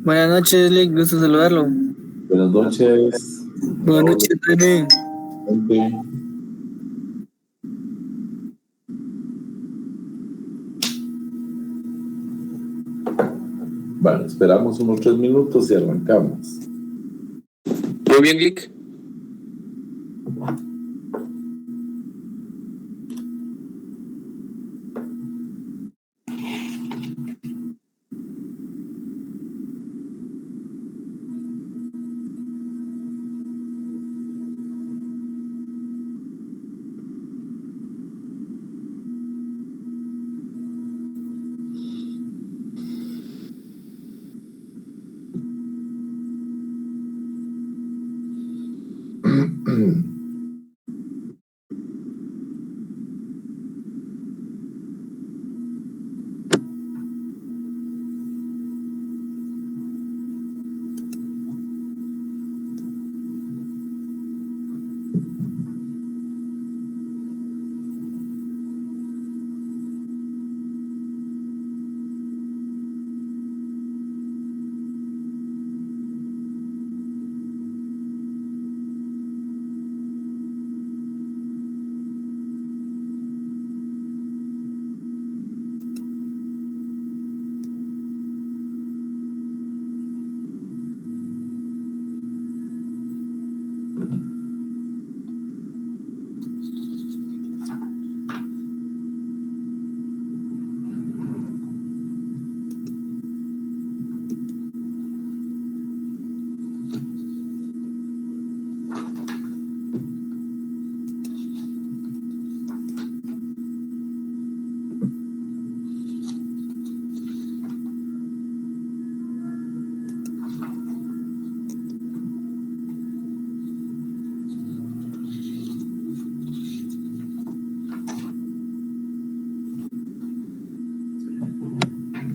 Buenas noches, Lick, gusto saludarlo. Buenas noches. Buenas noches, René. Vale, esperamos unos 3 minutos y arrancamos. Muy bien, Lick.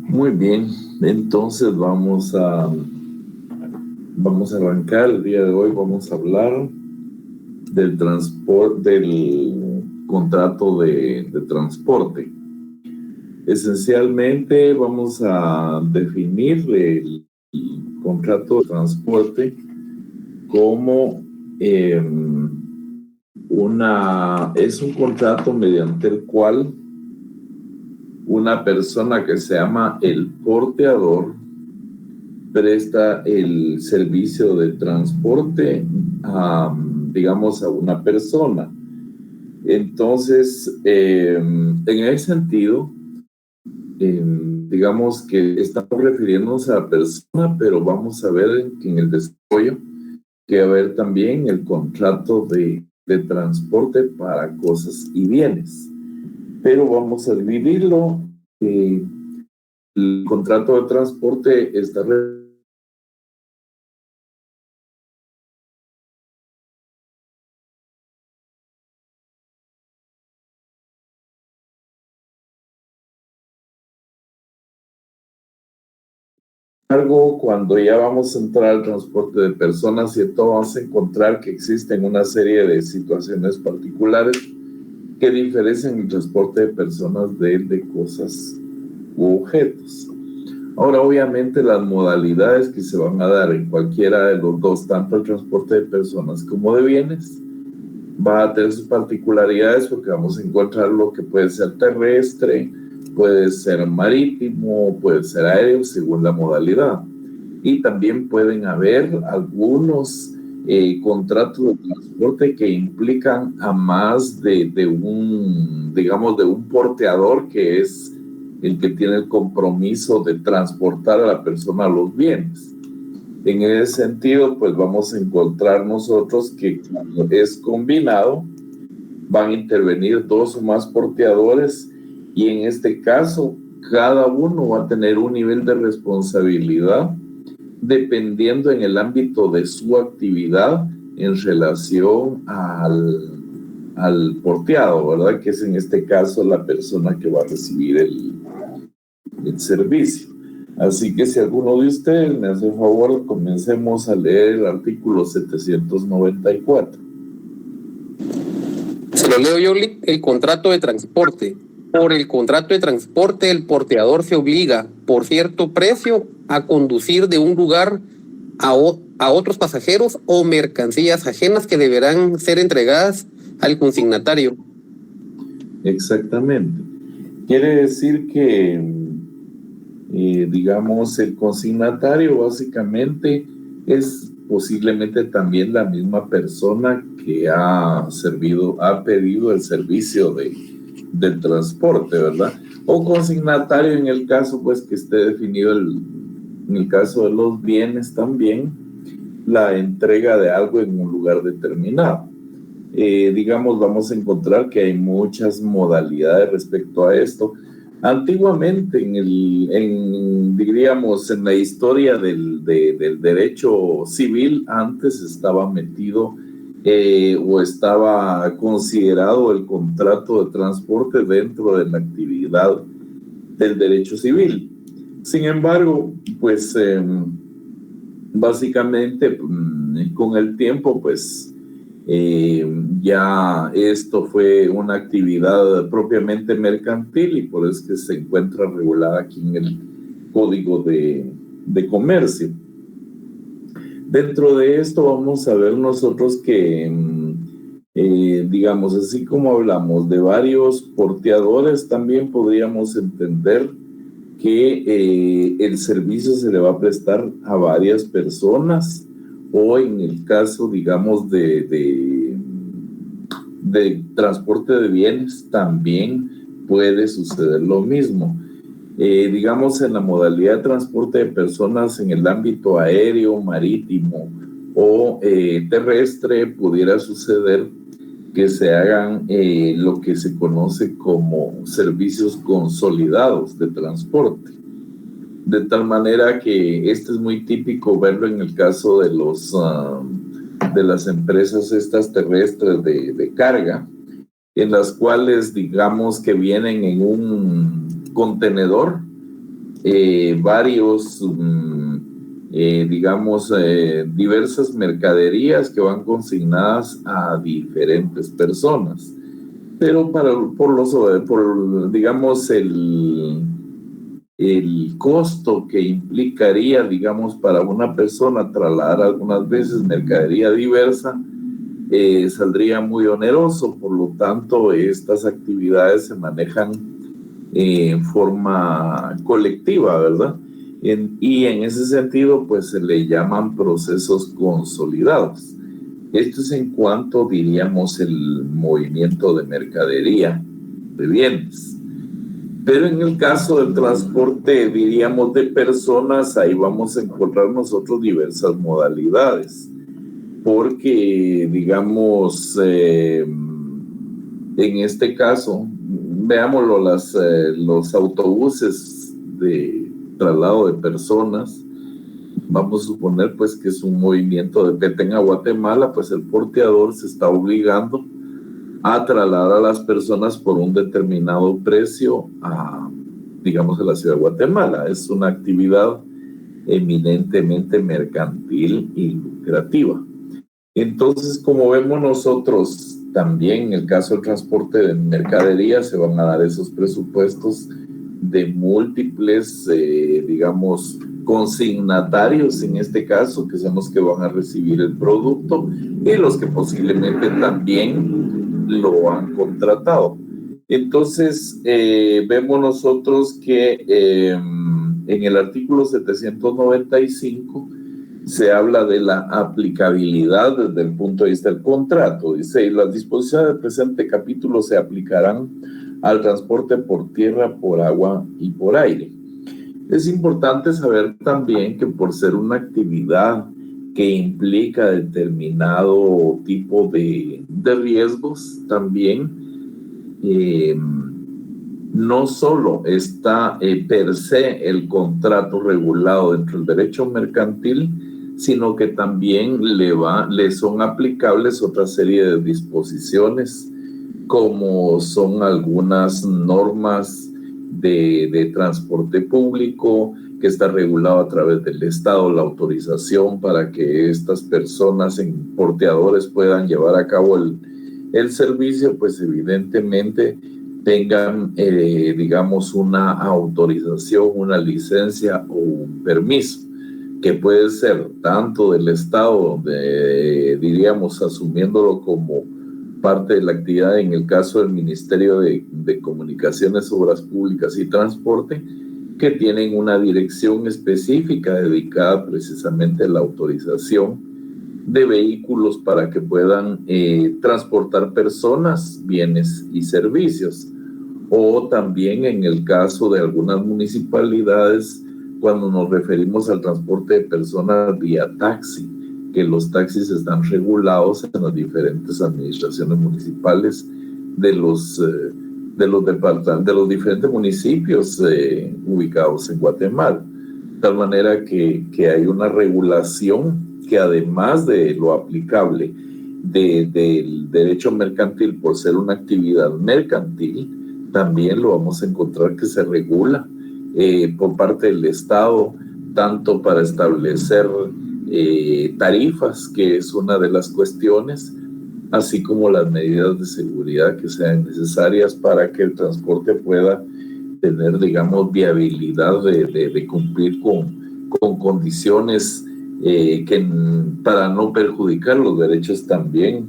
Muy bien, entonces vamos a arrancar el día de hoy. Vamos a hablar del transporte, del contrato de transporte. Esencialmente vamos a definir el contrato de transporte como es un contrato mediante el cual una persona que se llama el porteador presta el servicio de transporte digamos, a una persona. Entonces, en ese sentido, digamos que estamos refiriéndonos a la persona, pero vamos a ver que en el desarrollo que va a haber también el contrato de transporte para cosas y bienes. Pero vamos a dividirlo. El contrato de transporte está cuando ya vamos a entrar al transporte de personas, y todo vamos a encontrar que existen una serie de situaciones particulares que diferencian el transporte de personas de cosas u objetos. Ahora, obviamente, las modalidades que se van a dar en cualquiera de los dos, tanto el transporte de personas como de bienes, va a tener sus particularidades, porque vamos a encontrar lo que puede ser terrestre, puede ser marítimo, puede ser aéreo, según la modalidad. Y también pueden haber algunos contratos de transporte que implican a más de un, digamos, de un porteador que es el que tiene el compromiso de transportar a la persona los bienes. En ese sentido, pues vamos a encontrar nosotros que cuando es combinado, van a intervenir 2 o más porteadores y en este caso, cada uno va a tener un nivel de responsabilidad dependiendo en el ámbito de su actividad en relación al porteado, ¿verdad? Que es en este caso la persona que va a recibir el servicio. Así que si alguno de ustedes me hace favor, comencemos a leer el artículo 794. Se lo leo yo, Lick. El contrato de transporte. Por el contrato de transporte, el porteador se obliga, por cierto precio, a conducir de un lugar a otros pasajeros o mercancías ajenas que deberán ser entregadas al consignatario. Exactamente. Quiere decir que, digamos, el consignatario básicamente es posiblemente también la misma persona que ha pedido el servicio del transporte, ¿verdad? O consignatario en el caso, pues, que esté definido en el caso de los bienes también, la entrega de algo en un lugar determinado. Digamos, vamos a encontrar que hay muchas modalidades respecto a esto. Antiguamente, diríamos, en la historia del derecho civil, antes estaba metido o estaba considerado el contrato de transporte dentro de la actividad del derecho civil. Sin embargo, pues básicamente con el tiempo, pues ya esto fue una actividad propiamente mercantil y por eso es que se encuentra regulada aquí en el Código de Comercio. Dentro de esto vamos a ver nosotros que, digamos, así como hablamos de varios porteadores, también podríamos entender que el servicio se le va a prestar a varias personas o en el caso, digamos, de transporte de bienes también puede suceder lo mismo. Digamos, en la modalidad de transporte de personas en el ámbito aéreo, marítimo o terrestre, pudiera suceder que se hagan lo que se conoce como servicios consolidados de transporte. De tal manera que este es muy típico verlo en el caso de de las empresas estas terrestres de carga, en las cuales digamos que vienen en un contenedor varios, digamos, diversas mercaderías que van consignadas a diferentes personas. Pero por digamos, el costo que implicaría, digamos, para una persona trasladar algunas veces mercadería diversa, saldría muy oneroso. Por lo tanto, estas actividades se manejan en forma colectiva, ¿verdad? Y en ese sentido, pues se le llaman procesos consolidados. Esto es en cuanto, diríamos, el movimiento de mercadería, de bienes. Pero en el caso del transporte, diríamos, de personas, ahí vamos a encontrar nosotros diversas modalidades. Porque, digamos, en este caso, veámoslo, los autobuses de traslado de personas, vamos a suponer pues que es un movimiento de Petén a Guatemala, pues el porteador se está obligando a trasladar a las personas por un determinado precio digamos, a la ciudad de Guatemala. Es una actividad eminentemente mercantil y lucrativa. Entonces, como vemos nosotros, también en el caso del transporte de mercadería se van a dar esos presupuestos de múltiples, digamos, consignatarios en este caso, que son los que van a recibir el producto y los que posiblemente también lo han contratado. Entonces, vemos nosotros que en el artículo 795 se habla de la aplicabilidad desde el punto de vista del contrato. Dice, las disposiciones del presente capítulo se aplicarán al transporte por tierra, por agua y por aire. Es importante saber también que por ser una actividad que implica determinado tipo de riesgos, también no solo está per se el contrato regulado dentro del derecho mercantil, sino que también le son aplicables otra serie de disposiciones, como son algunas normas de transporte público, que está regulado a través del Estado, la autorización para que estas personas porteadores puedan llevar a cabo el servicio, pues evidentemente tengan, digamos, una autorización, una licencia o un permiso, que puede ser tanto del Estado, diríamos, asumiéndolo como parte de la actividad en el caso del Ministerio de Comunicaciones, Obras Públicas y Transporte, que tienen una dirección específica dedicada precisamente a la autorización de vehículos para que puedan transportar personas, bienes y servicios. O también en el caso de algunas municipalidades, cuando nos referimos al transporte de personas vía taxi, que los taxis están regulados en las diferentes administraciones municipales de los diferentes municipios ubicados en Guatemala. De tal manera que hay una regulación que, además de lo aplicable del derecho mercantil por ser una actividad mercantil, también lo vamos a encontrar que se regula por parte del Estado, tanto para establecer tarifas, que es una de las cuestiones, así como las medidas de seguridad que sean necesarias para que el transporte pueda tener, digamos, viabilidad de cumplir con condiciones para no perjudicar los derechos también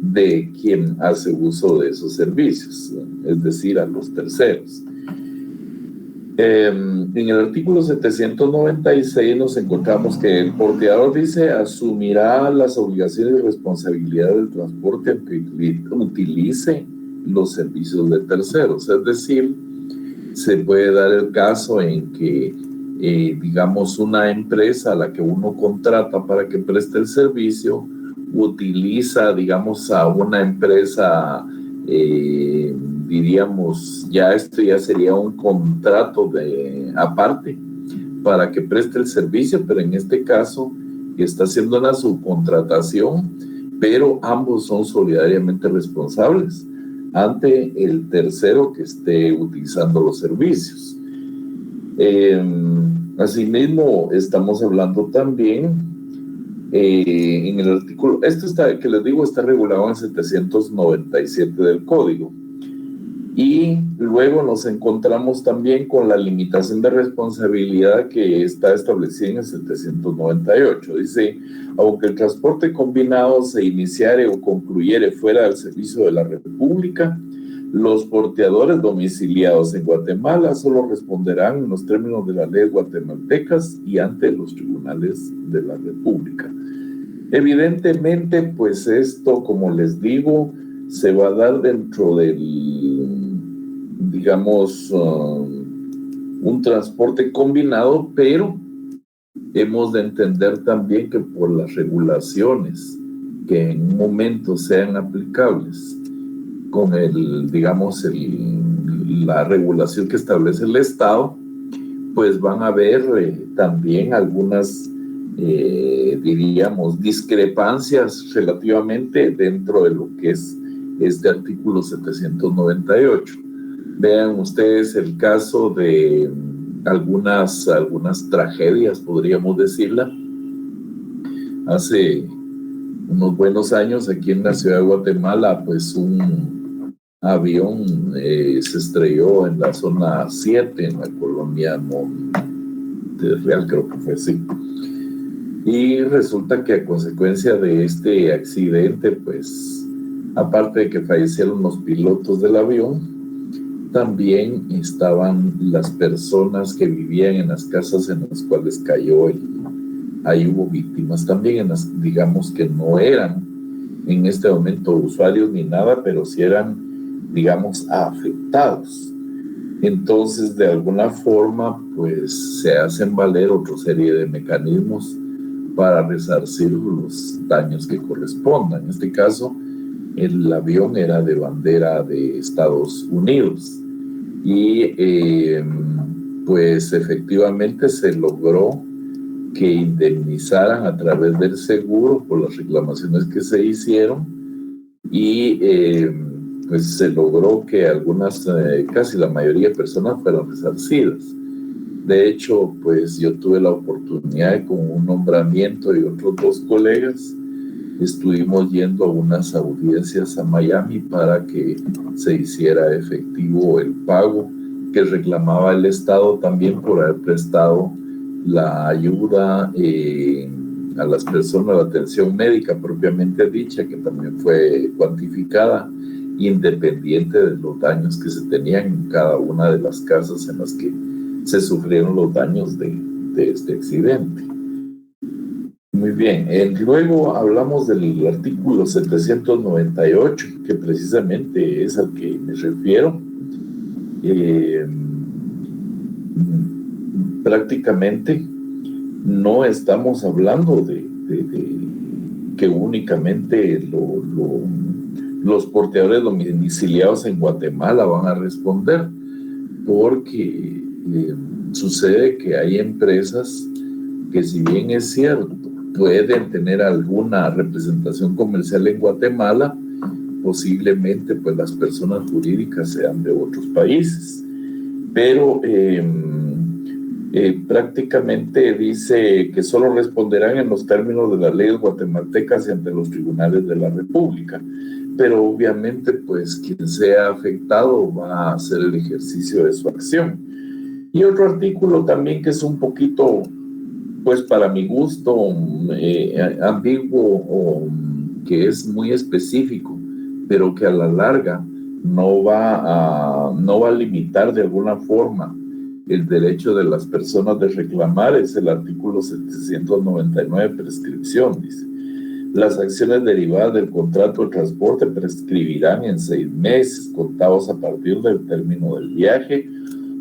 de quien hace uso de esos servicios, es decir, a los terceros. En el artículo 796 nos encontramos que el porteador, dice, asumirá las obligaciones y responsabilidades del transporte aunque utilice los servicios de terceros. Es decir, se puede dar el caso en que, digamos, una empresa a la que uno contrata para que preste el servicio utiliza, digamos, a una empresa, diríamos, esto ya sería un contrato aparte para que preste el servicio, pero en este caso está haciendo una subcontratación, pero ambos son solidariamente responsables ante el tercero que esté utilizando los servicios. Asimismo, estamos hablando también en el artículo, que les digo, está regulado en 797 del Código. Y luego nos encontramos también con la limitación de responsabilidad que está establecida en el 798. Dice, aunque el transporte combinado se iniciare o concluyere fuera del servicio de la República, los porteadores domiciliados en Guatemala solo responderán en los términos de las leyes guatemaltecas y ante los tribunales de la República. Evidentemente, pues esto, como les digo, se va a dar dentro del, digamos, un transporte combinado, pero hemos de entender también que por las regulaciones que en un momento sean aplicables con la regulación que establece el Estado, pues van a haber también algunas, diríamos, discrepancias relativamente dentro de lo que es este artículo 798. Vean ustedes el caso de algunas tragedias, podríamos decirla. Hace unos buenos años aquí en la ciudad de Guatemala, pues un avión se estrelló en la zona 7, en la colonia Monterreal, creo que fue así. Y resulta que a consecuencia de este accidente, pues, aparte de que fallecieron los pilotos del avión, también estaban las personas que vivían en las casas en las cuales cayó ahí hubo víctimas también, digamos que no eran en este momento usuarios ni nada, pero sí eran, digamos, afectados. Entonces, de alguna forma, pues se hacen valer otra serie de mecanismos para resarcir los daños que correspondan. En este caso, el avión era de bandera de Estados Unidos y pues efectivamente se logró que indemnizaran a través del seguro por las reclamaciones que se hicieron y pues se logró que algunas, casi la mayoría de personas fueran resarcidas. De hecho, pues yo tuve la oportunidad de, con un nombramiento y otros 2 colegas, estuvimos yendo a unas audiencias a Miami para que se hiciera efectivo el pago que reclamaba el Estado también por haber prestado la ayuda a las personas, la atención médica propiamente dicha, que también fue cuantificada, independiente de los daños que se tenían en cada una de las casas en las que se sufrieron los daños de este accidente. Muy bien, luego hablamos del artículo 798, que precisamente es al que me refiero. Prácticamente no estamos hablando de que únicamente los porteadores domiciliados en Guatemala van a responder, porque sucede que hay empresas que, si bien es cierto, pueden tener alguna representación comercial en Guatemala, posiblemente pues las personas jurídicas sean de otros países, pero prácticamente dice que solo responderán en los términos de las leyes guatemaltecas y ante los tribunales de la República, pero obviamente pues quien sea afectado va a hacer el ejercicio de su acción. Y otro artículo también que es un poquito, pues para mi gusto, ambiguo, o que es muy específico, pero que a la larga no va a limitar de alguna forma el derecho de las personas de reclamar, es el artículo 799, prescripción. Dice: las acciones derivadas del contrato de transporte prescribirán en 6 meses contados a partir del término del viaje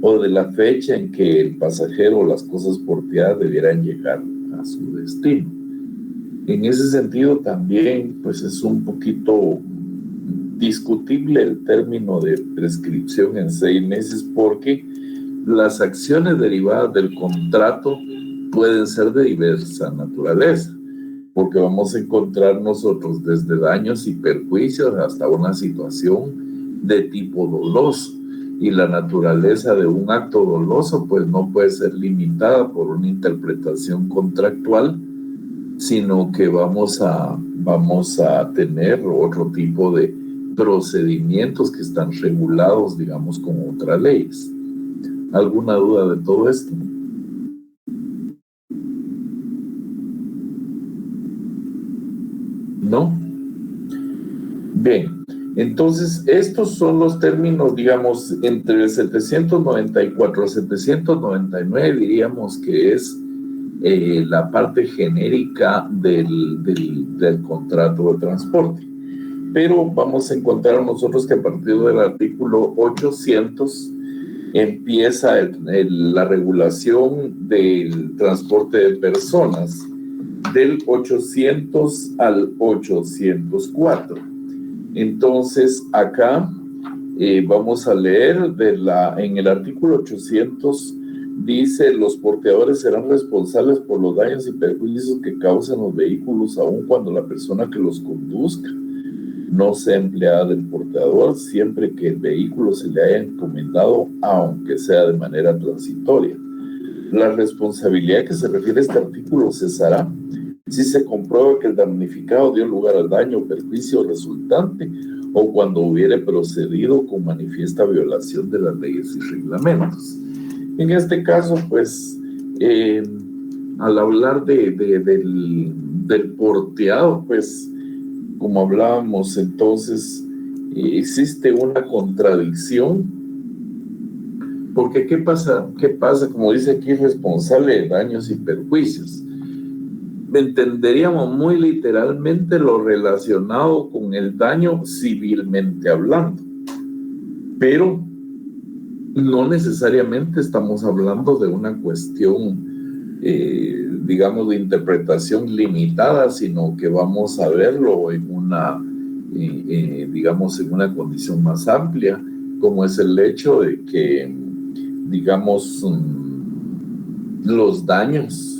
o de la fecha en que el pasajero o las cosas porteadas debieran llegar a su destino. En ese sentido también pues es un poquito discutible el término de prescripción en 6 meses, porque las acciones derivadas del contrato pueden ser de diversa naturaleza, porque vamos a encontrar nosotros desde daños y perjuicios hasta una situación de tipo doloso, y la naturaleza de un acto doloso pues no puede ser limitada por una interpretación contractual, sino que vamos a tener otro tipo de procedimientos que están regulados, digamos, con otras leyes. ¿Alguna duda de todo esto? ¿No? Bien, entonces estos son los términos, digamos, entre el 794 y 799, diríamos que es la parte genérica del contrato de transporte. Pero vamos a encontrar nosotros que a partir del artículo 800 empieza la regulación del transporte de personas, del 800 al 804. Entonces, acá vamos a leer en el artículo 800, dice: los porteadores serán responsables por los daños y perjuicios que causan los vehículos, aun cuando la persona que los conduzca no sea empleada del porteador, siempre que el vehículo se le haya encomendado, aunque sea de manera transitoria. La responsabilidad que se refiere a este artículo cesará si se comprueba que el damnificado dio lugar al daño o perjuicio resultante, o cuando hubiere procedido con manifiesta violación de las leyes y reglamentos. En este caso, pues, al hablar del porteado, pues, como hablábamos entonces, existe una contradicción, porque ¿qué pasa? Como dice aquí, responsable de daños y perjuicios. entenderíamos muy literalmente lo relacionado con el daño civilmente hablando, pero no necesariamente estamos hablando de una cuestión, digamos, de interpretación limitada, sino que vamos a verlo en una, digamos, en una condición más amplia, como es el hecho de que, digamos, los daños,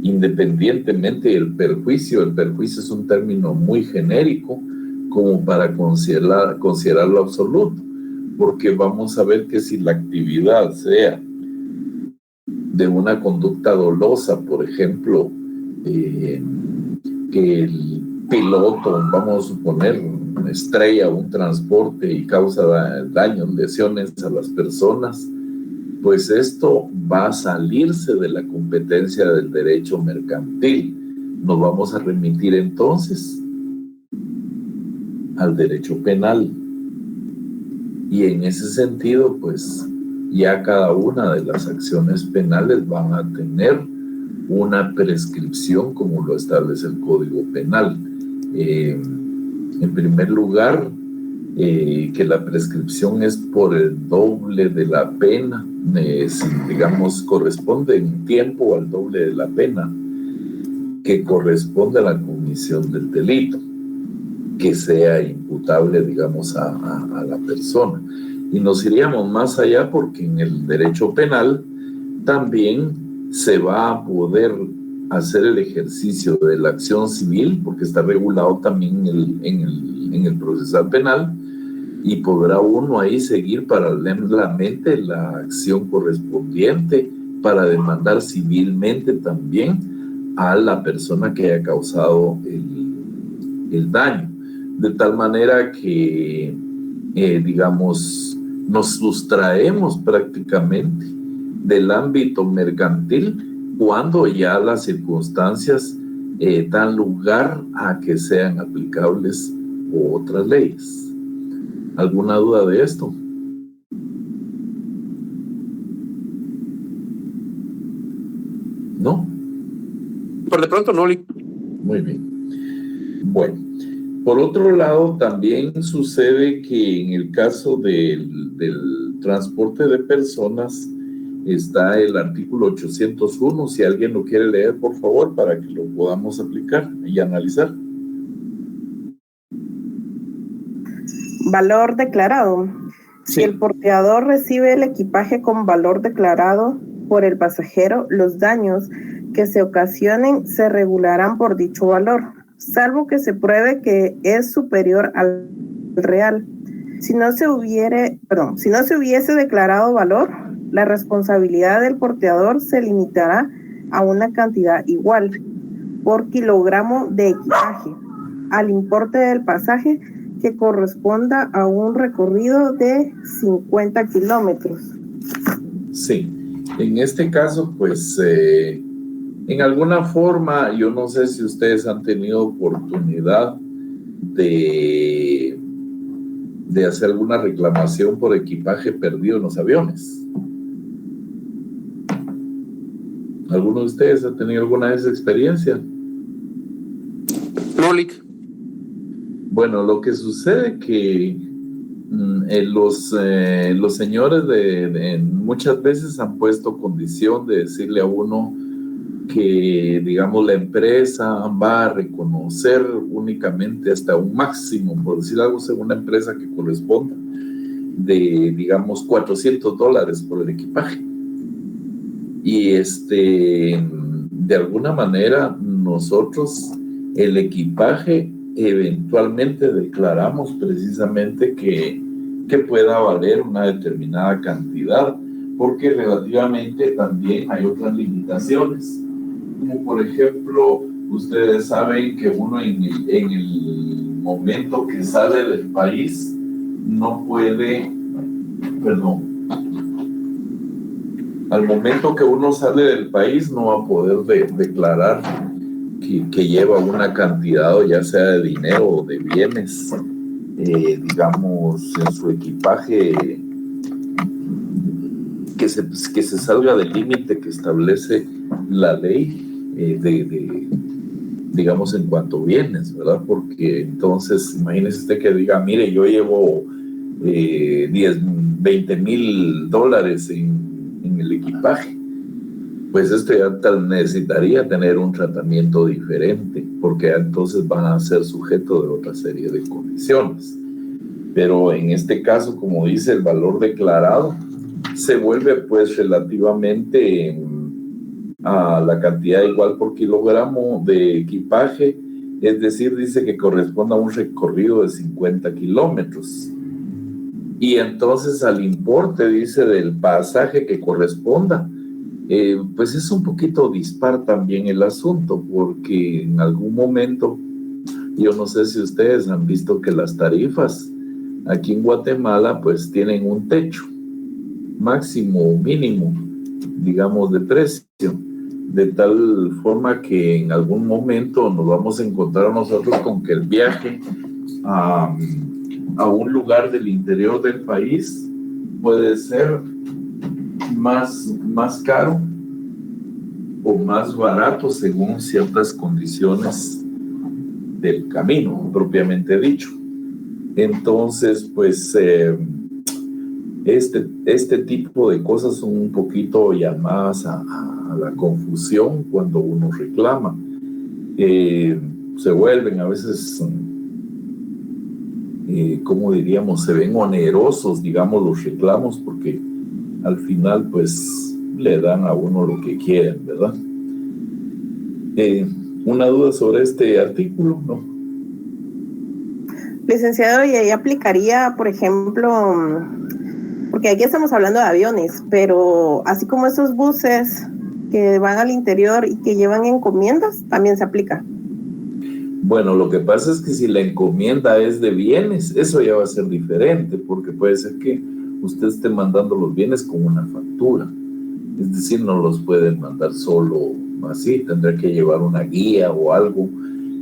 independientemente del perjuicio, el perjuicio es un término muy genérico como para considerarlo absoluto, porque vamos a ver que si la actividad sea de una conducta dolosa, por ejemplo, que el piloto, vamos a suponer, estrella un transporte y causa daños, lesiones a las personas, pues esto va a salirse de la competencia del derecho mercantil. Nos vamos a remitir entonces al derecho penal. Y en ese sentido, pues ya cada una de las acciones penales van a tener una prescripción como lo establece el Código Penal. En primer lugar, que la prescripción es por el doble de la pena, si, digamos, corresponde en tiempo al doble de la pena que corresponde a la comisión del delito, que sea imputable, digamos, a la persona. Y nos iríamos más allá porque en el derecho penal también se va a poder hacer el ejercicio de la acción civil, porque está regulado también en el procesal penal, y podrá uno ahí seguir paralelamente la acción correspondiente para demandar civilmente también a la persona que haya causado el daño. De tal manera que, digamos, nos sustraemos prácticamente del ámbito mercantil cuando ya las circunstancias dan lugar a que sean aplicables otras leyes. ¿Alguna duda de esto? ¿No? Por de pronto no. Muy bien. Bueno, por otro lado, también sucede que en el caso del transporte de personas está el artículo 801. Si alguien lo quiere leer, por favor, para que lo podamos aplicar y analizar. Valor declarado. Sí. Si el porteador recibe el equipaje con valor declarado por el pasajero, los daños que se ocasionen se regularán por dicho valor, salvo que se pruebe que es superior al real. Si no se hubiese declarado valor, la responsabilidad del porteador se limitará a una cantidad igual por kilogramo de equipaje al importe del pasaje que corresponda a un recorrido de 50 kilómetros. Sí, en este caso, pues, en alguna forma, yo no sé si ustedes han tenido oportunidad de hacer alguna reclamación por equipaje perdido en los aviones. ¿Alguno de ustedes ha tenido alguna vez experiencia? No, Lick. Bueno, lo que sucede que los señores muchas veces han puesto condición de decirle a uno que, digamos, la empresa va a reconocer únicamente hasta un máximo, por decir algo, según la empresa que corresponda, de, digamos, $400 por el equipaje. Y de alguna manera nosotros el equipaje eventualmente declaramos precisamente que pueda valer una determinada cantidad, porque relativamente también hay otras limitaciones, como por ejemplo, ustedes saben que uno en el momento que sale del país no puede, al momento que uno sale del país no va a poder declarar que lleva una cantidad, o ya sea de dinero o de bienes, digamos, en su equipaje, que se salga del límite que establece la ley digamos, en cuanto a bienes, ¿verdad? Porque entonces, imagínese usted que diga, mire, yo llevo 20,000 dólares en el equipaje. Pues esto ya necesitaría tener un tratamiento diferente, porque entonces van a ser sujeto de otra serie de condiciones. Pero en este caso, como dice, el valor declarado se vuelve pues relativamente a la cantidad igual por kilogramo de equipaje, es decir, dice que corresponde a un recorrido de 50 kilómetros. Y entonces al importe, dice, del pasaje que corresponda, pues es un poquito dispar también el asunto, porque en algún momento, yo no sé si ustedes han visto que las tarifas aquí en Guatemala pues tienen un techo máximo o mínimo, digamos, de precio, de tal forma que en algún momento nos vamos a encontrar nosotros con que el viaje a un lugar del interior del país puede ser más caro o más barato según ciertas condiciones del camino propiamente dicho. Entonces, pues este tipo de cosas son un poquito llamadas a la confusión cuando uno reclama. Se vuelven a veces, ¿cómo diríamos? Se ven onerosos, digamos, los reclamos, porque al final, pues, le dan a uno lo que quieren, ¿verdad? ¿Una duda sobre este artículo? ¿No? Licenciado, y ahí aplicaría, por ejemplo, porque aquí estamos hablando de aviones, pero así como esos buses que van al interior y que llevan encomiendas, también se aplica. Bueno, lo que pasa es que si la encomienda es de bienes, eso ya va a ser diferente, porque puede ser que usted esté mandando los bienes con una factura. Es decir, no los pueden mandar solo así, tendrá que llevar una guía o algo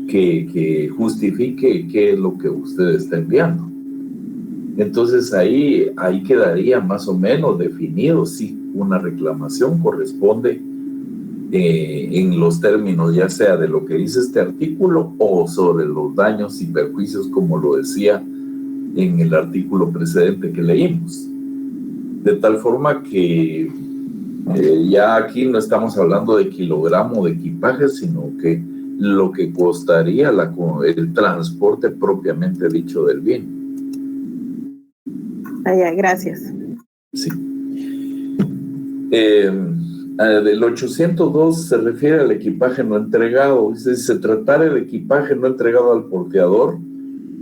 que justifique qué es lo que usted está enviando. Entonces ahí quedaría más o menos definido si una reclamación corresponde en los términos ya sea de lo que dice este artículo o sobre los daños y perjuicios como lo decía en el artículo precedente que leímos. De tal forma que ya aquí no estamos hablando de kilogramo de equipaje, sino que lo que costaría el transporte propiamente dicho del bien. Ya, gracias. Sí. Del 802 se refiere al equipaje no entregado. Dice, si se tratara el equipaje no entregado al porteador,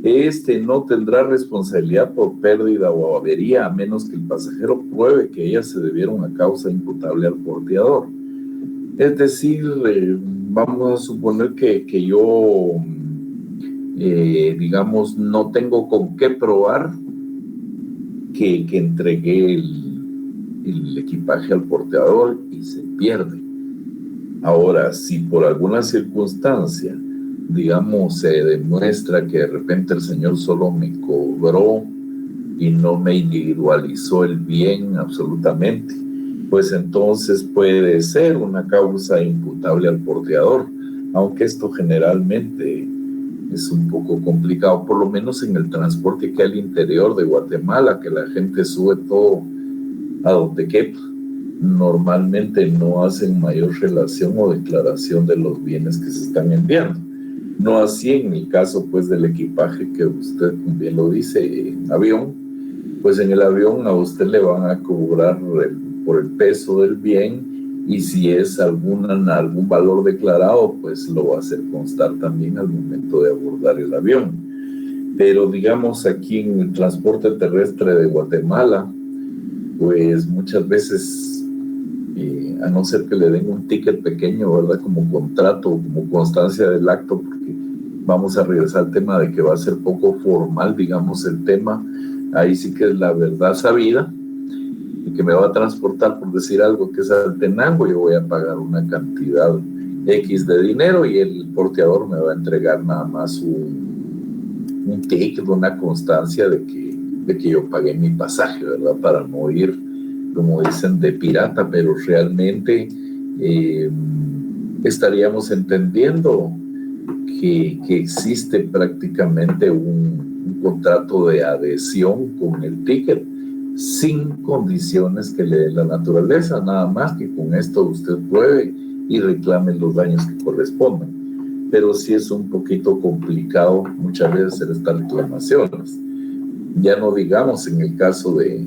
este no tendrá responsabilidad por pérdida o avería a menos que el pasajero pruebe que ellas se debieron a causa imputable al porteador. Es decir, vamos a suponer que yo, digamos, no tengo con qué probar que entregué el equipaje al porteador y se pierde. Ahora, si por alguna circunstancia, digamos, se demuestra que de repente el señor solo me cobró y no me individualizó el bien absolutamente, pues entonces puede ser una causa imputable al porteador, aunque esto generalmente es un poco complicado, por lo menos en el transporte que hay al interior de Guatemala, que la gente sube todo a donde quepa. Normalmente no hacen mayor relación o declaración de los bienes que se están enviando. No así en el caso pues del equipaje que usted bien lo dice, en avión, pues en el avión a usted le van a cobrar por el peso del bien, y si es algún valor declarado, pues lo va a hacer constar también al momento de abordar el avión. Pero digamos aquí en el transporte terrestre de Guatemala, pues muchas veces, a no ser que le den un ticket pequeño, ¿verdad? Como contrato, como constancia del acto, porque vamos a regresar al tema de que va a ser poco formal, digamos, el tema, ahí sí que es la verdad sabida, y que me va a transportar, por decir algo, que es Altenango, yo voy a pagar una cantidad X de dinero y el porteador me va a entregar nada más un ticket, una constancia de que yo pagué mi pasaje, ¿verdad? Para no ir, como dicen, de pirata, pero realmente estaríamos entendiendo que existe prácticamente un contrato de adhesión con el ticket sin condiciones que le dé la naturaleza, nada más que con esto usted pruebe y reclame los daños que correspondan. Pero sí es un poquito complicado muchas veces hacer estas reclamaciones. Ya no digamos en el caso de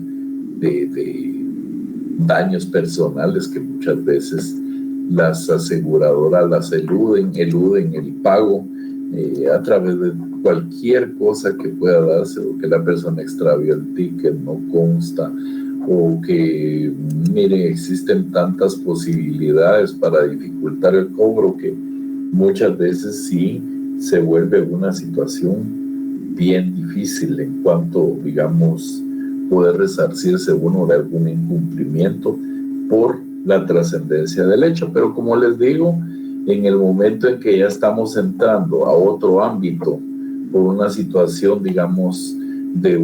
daños personales que muchas veces las aseguradoras las eluden el pago a través de cualquier cosa que pueda darse, o que la persona extravió el ticket, no consta, o que, mire, existen tantas posibilidades para dificultar el cobro que muchas veces sí se vuelve una situación bien difícil en cuanto, digamos, poder resarcirse uno de algún incumplimiento por la trascendencia del hecho. Pero como les digo, en el momento en que ya estamos entrando a otro ámbito por una situación, digamos, de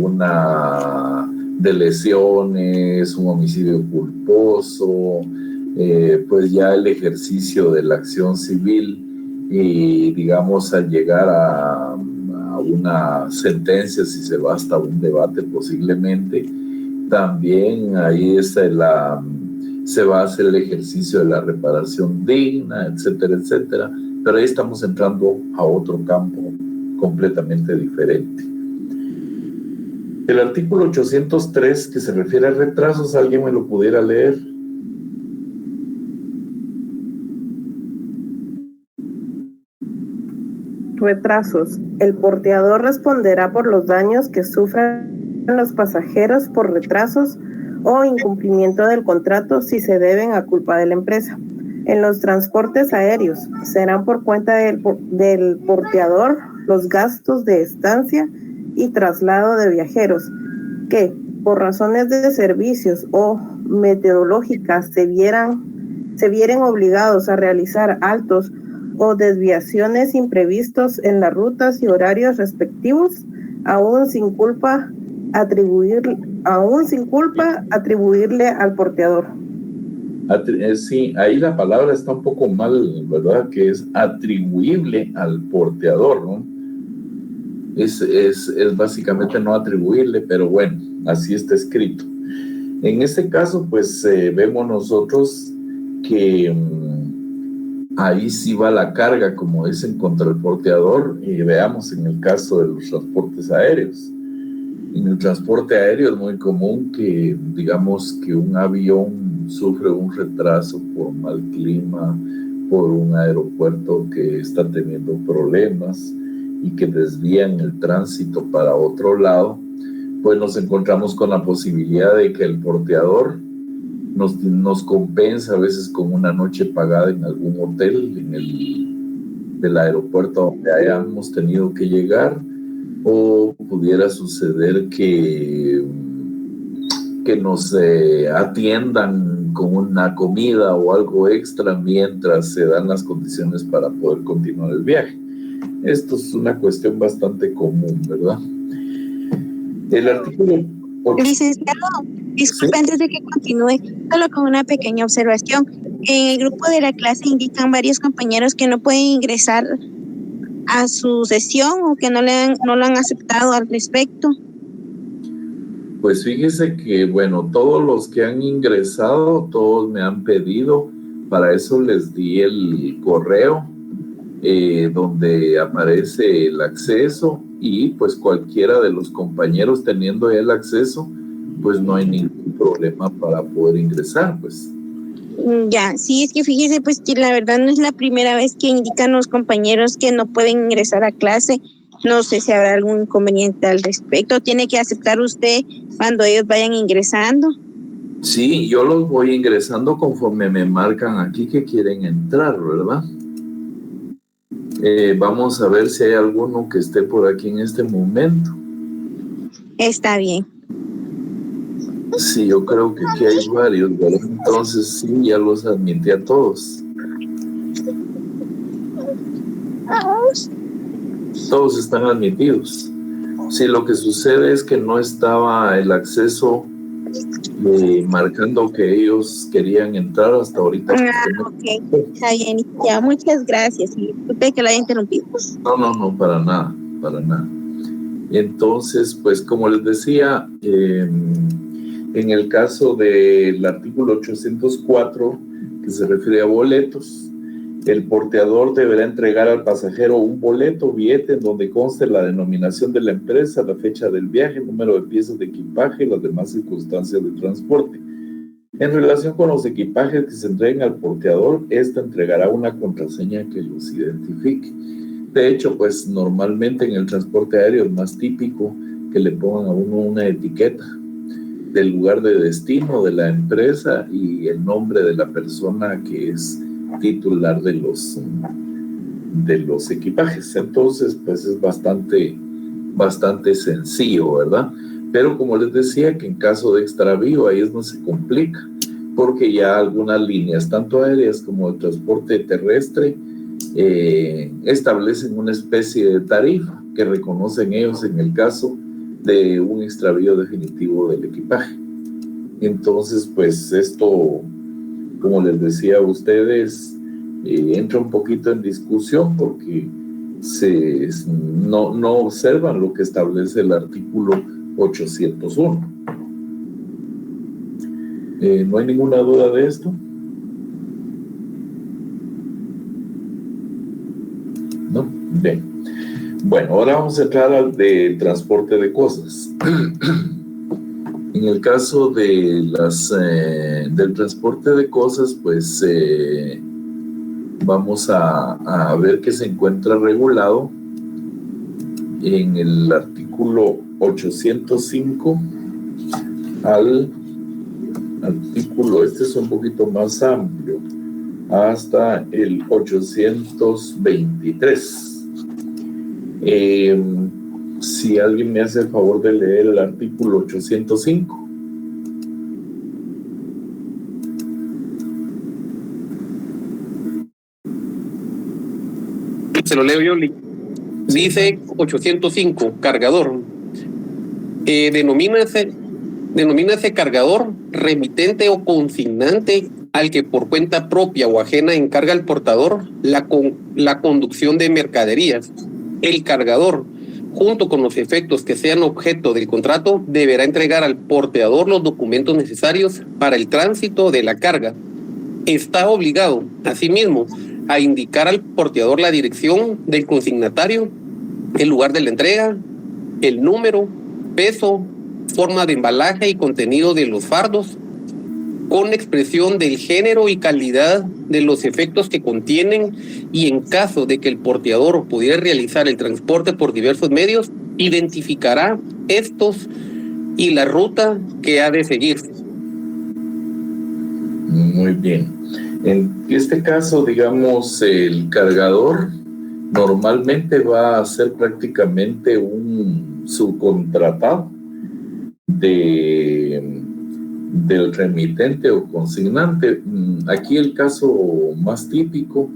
lesiones, un homicidio culposo, pues ya el ejercicio de la acción civil y, digamos, al llegar a una sentencia, si se va hasta un debate posiblemente, también ahí se va a hacer el ejercicio de la reparación digna, etcétera, etcétera. Pero ahí estamos entrando a otro campo completamente diferente. El artículo 803 que se refiere a retrasos, ¿alguien me lo pudiera leer? Retrasos. El porteador responderá por los daños que sufran los pasajeros por retrasos o incumplimiento del contrato si se deben a culpa de la empresa. En los transportes aéreos serán por cuenta del porteador los gastos de estancia y traslado de viajeros que, por razones de servicios o meteorológicas, se vieren obligados a realizar altos o desviaciones imprevistos en las rutas y horarios respectivos, aún sin culpa atribuirle al porteador. Sí, ahí la palabra está un poco mal, ¿verdad? Que es atribuible al porteador, ¿no? Es básicamente no atribuirle, pero bueno, así está escrito. En este caso, pues vemos nosotros que ahí sí va la carga, como dicen, contra el porteador. Y veamos en el caso de los transportes aéreos. En el transporte aéreo es muy común que, digamos, que un avión sufre un retraso por mal clima, por un aeropuerto que está teniendo problemas y que desvían el tránsito para otro lado, pues nos encontramos con la posibilidad de que el porteador nos compensa a veces con una noche pagada en algún hotel del aeropuerto donde hayamos tenido que llegar, o pudiera suceder que nos atiendan con una comida o algo extra mientras se dan las condiciones para poder continuar el viaje. Esto es una cuestión bastante común, ¿verdad? El artículo 8. Licenciado, disculpe, ¿sí? Antes de que continúe, solo con una pequeña observación. En el grupo de la clase indican varios compañeros que no pueden ingresar a su sesión o que no lo han aceptado al respecto. Pues fíjese que, bueno, todos los que han ingresado, todos me han pedido, para eso les di el correo donde aparece el acceso, y pues cualquiera de los compañeros teniendo el acceso, pues no hay ningún problema para poder ingresar, pues. Ya, sí, es que fíjese pues que la verdad no es la primera vez que indican los compañeros que no pueden ingresar a clase. No sé si habrá algún inconveniente al respecto. ¿Tiene que aceptar usted cuando ellos vayan ingresando? Sí, yo los voy ingresando conforme me marcan aquí que quieren entrar, ¿verdad? Vamos a ver si hay alguno que esté por aquí en este momento. Está bien. Sí, yo creo que aquí hay varios, ¿verdad? Entonces sí, ya los admití a todos. Todos están admitidos. Sí, lo que sucede es que no estaba el acceso marcando que ellos querían entrar hasta ahorita. Ok, está bien, ya, muchas gracias. Y disculpe que lo haya interrumpido. No, para nada, para nada. Entonces, pues como les decía, en el caso del artículo 804, que se refiere a boletos, el porteador deberá entregar al pasajero un boleto o billete en donde conste la denominación de la empresa, la fecha del viaje, el número de piezas de equipaje y las demás circunstancias de transporte. En relación con los equipajes que se entreguen al porteador, éste entregará una contraseña que los identifique. De hecho, pues normalmente en el transporte aéreo es más típico que le pongan a uno una etiqueta del lugar de destino de la empresa y el nombre de la persona que es titular de los equipajes. Entonces, pues es bastante sencillo, ¿verdad? Pero como les decía, que en caso de extravío ahí es donde se complica, porque ya algunas líneas, tanto aéreas como de transporte terrestre, establecen una especie de tarifa que reconocen ellos en el caso de un extravío definitivo del equipaje. Entonces, pues esto, como les decía a ustedes, entra un poquito en discusión porque no observan lo que establece el artículo 801. ¿No hay ninguna duda de esto? ¿No? Bien. Bueno, ahora vamos a entrar al de transporte de cosas. En el caso de del transporte de cosas, pues vamos a ver que se encuentra regulado en el artículo 805 al artículo, este es un poquito más amplio, hasta el 823. Si alguien me hace el favor de leer el artículo 805. Se lo leo yo. Dice 805, cargador. Denomínase cargador, remitente o consignante al que por cuenta propia o ajena encarga al portador la conducción de mercaderías. El cargador, junto con los efectos que sean objeto del contrato, deberá entregar al porteador los documentos necesarios para el tránsito de la carga. Está obligado, asimismo, a indicar al porteador la dirección del consignatario, el lugar de la entrega, el número, peso, forma de embalaje y contenido de los fardos, con expresión del género y calidad de los efectos que contienen, y en caso de que el porteador pudiera realizar el transporte por diversos medios, identificará estos y la ruta que ha de seguir. Muy bien. En este caso, digamos, el cargador normalmente va a ser prácticamente un subcontratado del remitente o consignante. Aquí el caso más típico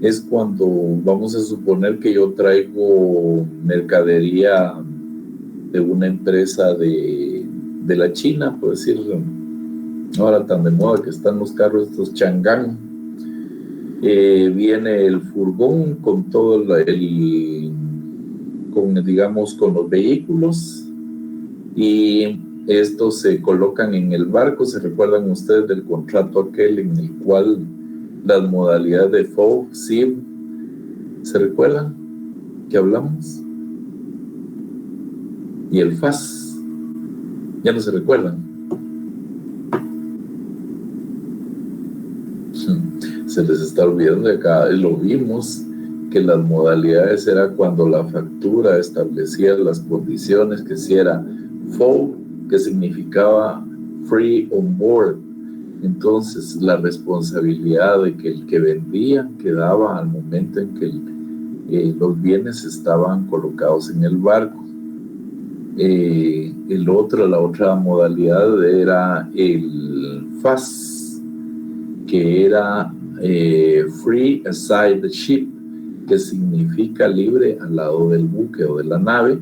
es cuando vamos a suponer que yo traigo mercadería de una empresa de la China, por decir, ahora tan de moda que están los carros estos Chang'an. Viene el furgón con todo con los vehículos, y estos se colocan en el barco. ¿Se recuerdan ustedes del contrato aquel en el cual las modalidades de FOB, SIB, se recuerdan que hablamos? Y el FAS, ya no se recuerdan. Se les está olvidando de acá, lo vimos, que las modalidades era cuando la factura establecía las condiciones, que si era FOB, que significaba Free on Board, entonces la responsabilidad de que el que vendía quedaba al momento en que los bienes estaban colocados en el barco. La otra modalidad era el FAS, que era Free Aside the Ship, que significa libre al lado del buque o de la nave.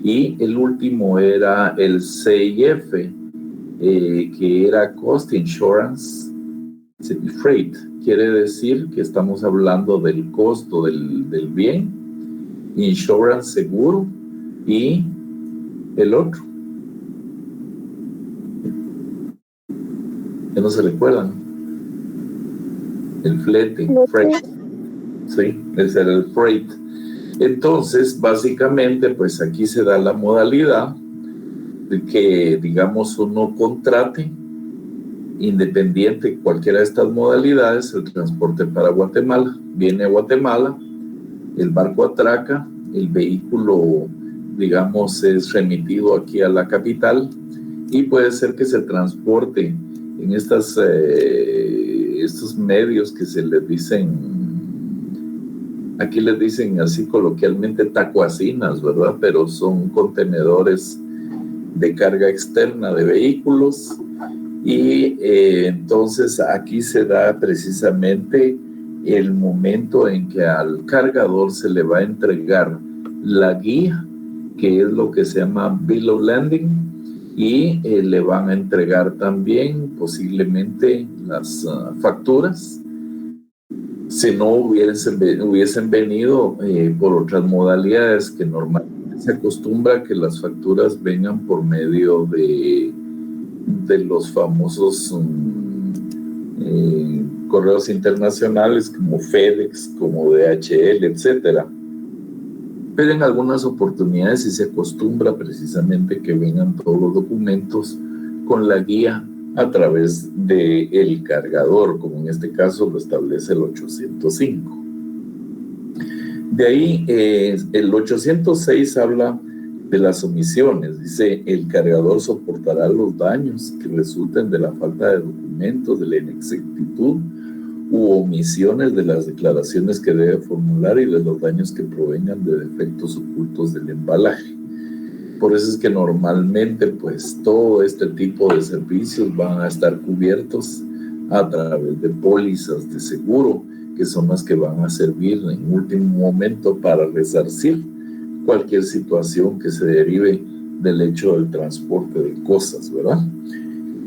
Y el último era el CIF, que era Cost Insurance Freight. Quiere decir que estamos hablando del costo del bien, insurance, seguro, y el otro. ¿Que no se recuerdan? El flete, freight. Sí, ese era el freight. Entonces, básicamente, pues aquí se da la modalidad de que, digamos, uno contrate, independiente de cualquiera de estas modalidades, el transporte para Guatemala. Viene a Guatemala, el barco atraca, el vehículo, digamos, es remitido aquí a la capital y puede ser que se transporte en estos medios que se les dicen, aquí les dicen así coloquialmente tacuacinas, ¿verdad? Pero son contenedores de carga externa de vehículos. Y entonces aquí se da precisamente el momento en que al cargador se le va a entregar la guía, que es lo que se llama Bill of Landing, y le van a entregar también posiblemente las facturas, si no hubiesen venido por otras modalidades, que normalmente se acostumbra que las facturas vengan por medio de los famosos correos internacionales como FedEx, como DHL, etcétera. Pero en algunas oportunidades sí se acostumbra precisamente que vengan todos los documentos con la guía a través del cargador, como en este caso lo establece el 805. De ahí el 806 habla de las omisiones. Dice: el cargador soportará los daños que resulten de la falta de documentos, de la inexactitud u omisiones de las declaraciones que debe formular y de los daños que provengan de defectos ocultos del embalaje. Por eso es que normalmente pues todo este tipo de servicios van a estar cubiertos a través de pólizas de seguro, que son las que van a servir en último momento para resarcir cualquier situación que se derive del hecho del transporte de cosas, ¿verdad?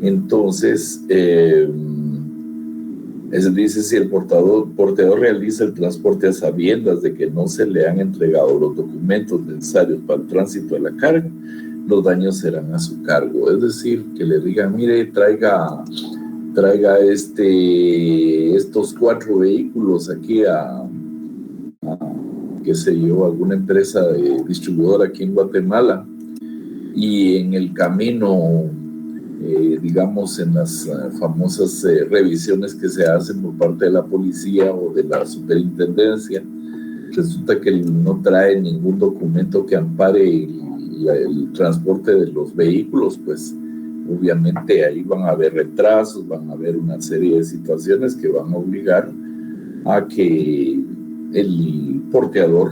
Entonces, dice: si el porteador realiza el transporte a sabiendas de que no se le han entregado los documentos necesarios para el tránsito de la carga, los daños serán a su cargo. Es decir, que le digan: mire, traiga estos 4 vehículos aquí a qué sé yo, alguna empresa distribuidora aquí en Guatemala, y en el camino, digamos, en las famosas revisiones que se hacen por parte de la policía o de la superintendencia, resulta que no trae ningún documento que ampare el transporte de los vehículos, pues obviamente ahí van a haber retrasos, van a haber una serie de situaciones que van a obligar a que el porteador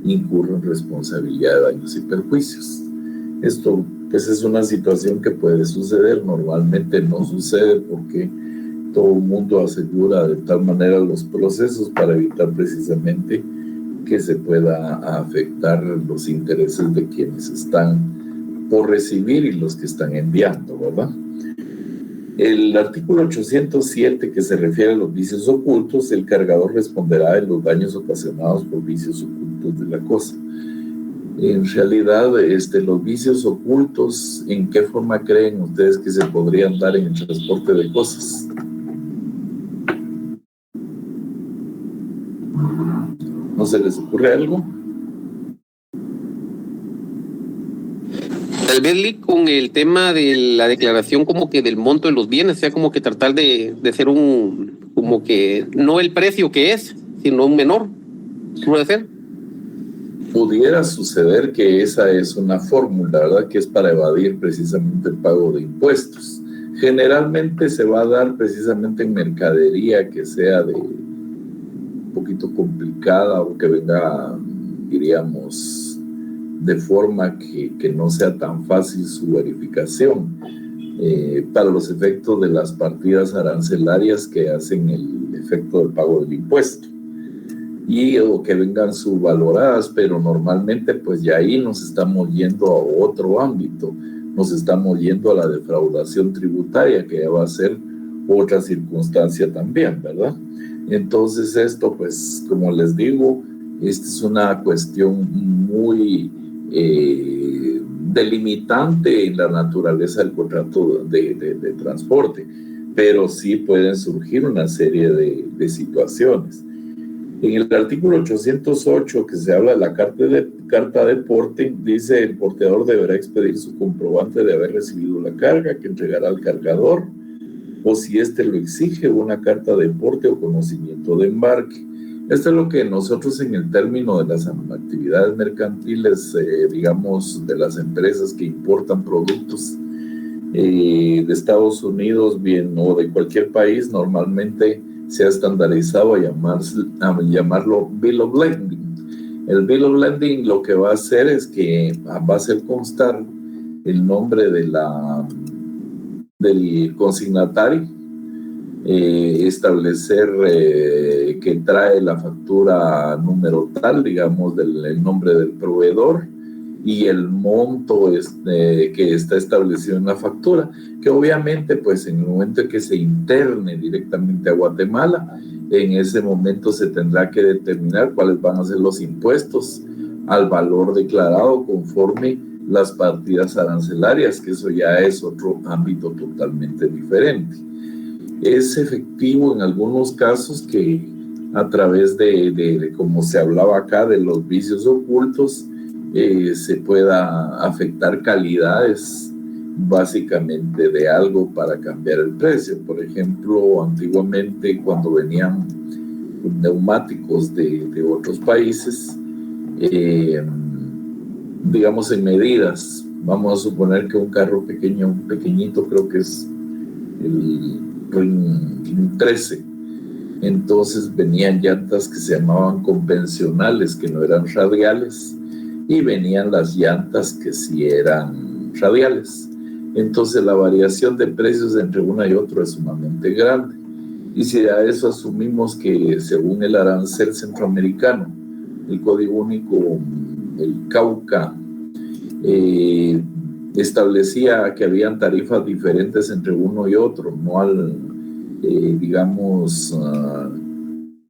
incurre en responsabilidad de daños y perjuicios. Esto pues es una situación que puede suceder, normalmente no sucede porque todo el mundo asegura de tal manera los procesos para evitar precisamente que se pueda afectar los intereses de quienes están por recibir y los que están enviando, ¿verdad? El artículo 807, que se refiere a los vicios ocultos, el cargador responderá de los daños ocasionados por vicios ocultos de la cosa. En realidad, los vicios ocultos, ¿en qué forma creen ustedes que se podrían dar en el transporte de cosas? ¿No se les ocurre algo? Tal vez, Lee, con el tema de la declaración como que del monto de los bienes, o sea, como que tratar de ser como que no el precio que es, sino un menor. ¿Puede ser? Pudiera suceder que esa es una fórmula, ¿verdad? Que es para evadir precisamente el pago de impuestos. Generalmente se va a dar precisamente en mercadería que sea un poquito complicada o que venga, diríamos, de forma que no sea tan fácil su verificación para los efectos de las partidas arancelarias que hacen el efecto del pago del impuesto, o que vengan subvaloradas, pero normalmente pues ya ahí nos estamos yendo a otro ámbito, nos estamos yendo a la defraudación tributaria, que ya va a ser otra circunstancia también, ¿verdad? Entonces esto, pues, como les digo, esta es una cuestión muy delimitante en la naturaleza del contrato de transporte, pero sí pueden surgir una serie de situaciones. En el artículo 808, que se habla de la carta de porte, dice: el porteador deberá expedir su comprobante de haber recibido la carga, que entregará al cargador, o si éste lo exige, una carta de porte o conocimiento de embarque. Esto es lo que nosotros, en el término de las actividades mercantiles, digamos, de las empresas que importan productos de Estados Unidos, bien, o de cualquier país, normalmente se ha estandarizado a llamarlo Bill of Lading. El Bill of Lading lo que va a hacer es que va a hacer constar el nombre del consignatario, establecer que trae la factura número tal, digamos, el nombre del proveedor y el monto que está establecido en la factura, que obviamente, pues, en el momento en que se interne directamente a Guatemala, en ese momento se tendrá que determinar cuáles van a ser los impuestos al valor declarado conforme las partidas arancelarias, que eso ya es otro ámbito totalmente diferente. Es efectivo en algunos casos que a través de como se hablaba acá, de los vicios ocultos, se pueda afectar calidades básicamente de algo para cambiar el precio. Por ejemplo, antiguamente, cuando venían neumáticos de otros países, digamos en medidas, vamos a suponer que un carro pequeño, un pequeñito, creo que es el Ring 13, entonces venían llantas que se llamaban convencionales, que no eran radiales, y venían las llantas que sí eran radiales. Entonces la variación de precios entre una y otra es sumamente grande. Y si a eso asumimos que, según el arancel centroamericano, el Código Único, el Cauca, establecía que habían tarifas diferentes entre uno y otro, no al, digamos,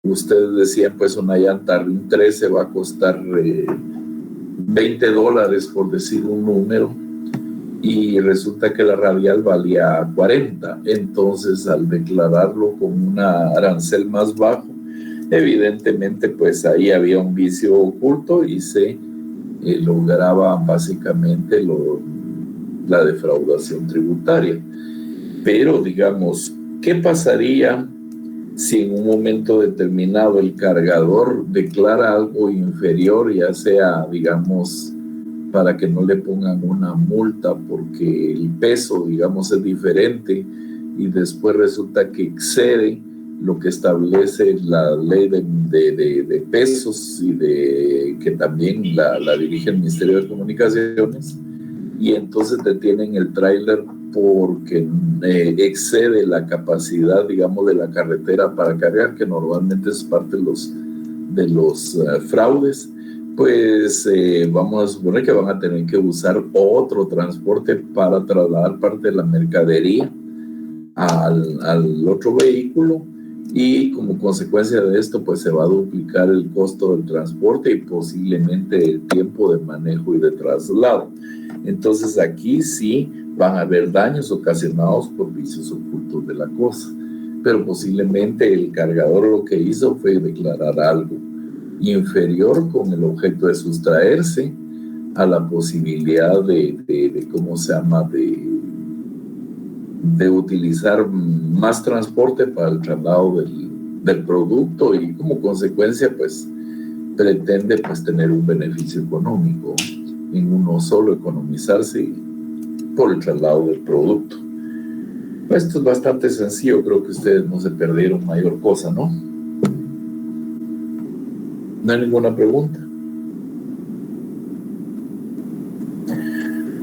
ustedes decían, pues una llanta Ring 13 va a costar $20, por decir un número, y resulta que la radial valía 40. Entonces, al declararlo con un arancel más bajo, evidentemente, pues ahí había un vicio oculto y se lograba básicamente la defraudación tributaria. Pero, digamos, ¿qué pasaría si en un momento determinado el cargador declara algo inferior, ya sea, digamos, para que no le pongan una multa porque el peso, digamos, es diferente, y después resulta que excede lo que establece la ley de pesos y que también la dirige el Ministerio de Comunicaciones, y entonces detienen el tráiler porque excede la capacidad, digamos, de la carretera para cargar, que normalmente es parte de los fraudes? Pues vamos a suponer que van a tener que usar otro transporte para trasladar parte de la mercadería al otro vehículo, y como consecuencia de esto, pues se va a duplicar el costo del transporte y posiblemente el tiempo de manejo y de traslado. Entonces aquí sí van a haber daños ocasionados por vicios ocultos de la cosa, pero posiblemente el cargador lo que hizo fue declarar algo inferior con el objeto de sustraerse a la posibilidad de ¿cómo se llama?, de utilizar más transporte para el traslado del producto, y como consecuencia pues pretende pues tener un beneficio económico en uno solo, economizarse por el traslado del producto. Esto es bastante sencillo, creo que ustedes no se perdieron mayor cosa, ¿no? ¿No hay ninguna pregunta?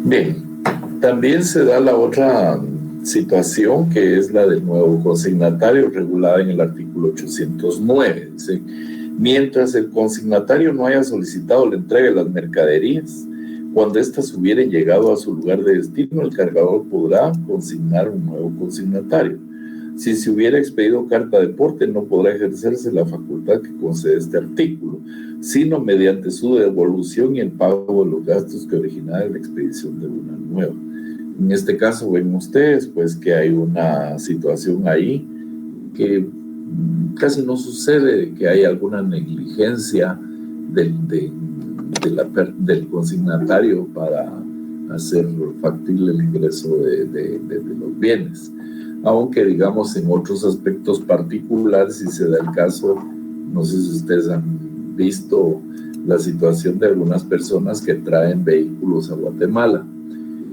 Bien, también se da la otra situación, que es la del nuevo consignatario, regulada en el artículo 809. Dice: mientras el consignatario no haya solicitado la entrega de las mercaderías, Cuando éstas hubieran llegado a su lugar de destino, el cargador podrá consignar un nuevo consignatario. Si se hubiera expedido carta de porte, no podrá ejercerse la facultad que concede este artículo, sino mediante su devolución y el pago de los gastos que originaron la expedición de una nueva. En este caso ven ustedes pues que hay una situación ahí que casi no sucede, que hay alguna negligencia del consignatario para hacer factible el ingreso de los bienes. Aunque digamos en otros aspectos particulares, si se da el caso, no sé si ustedes han visto la situación de algunas personas que traen vehículos a Guatemala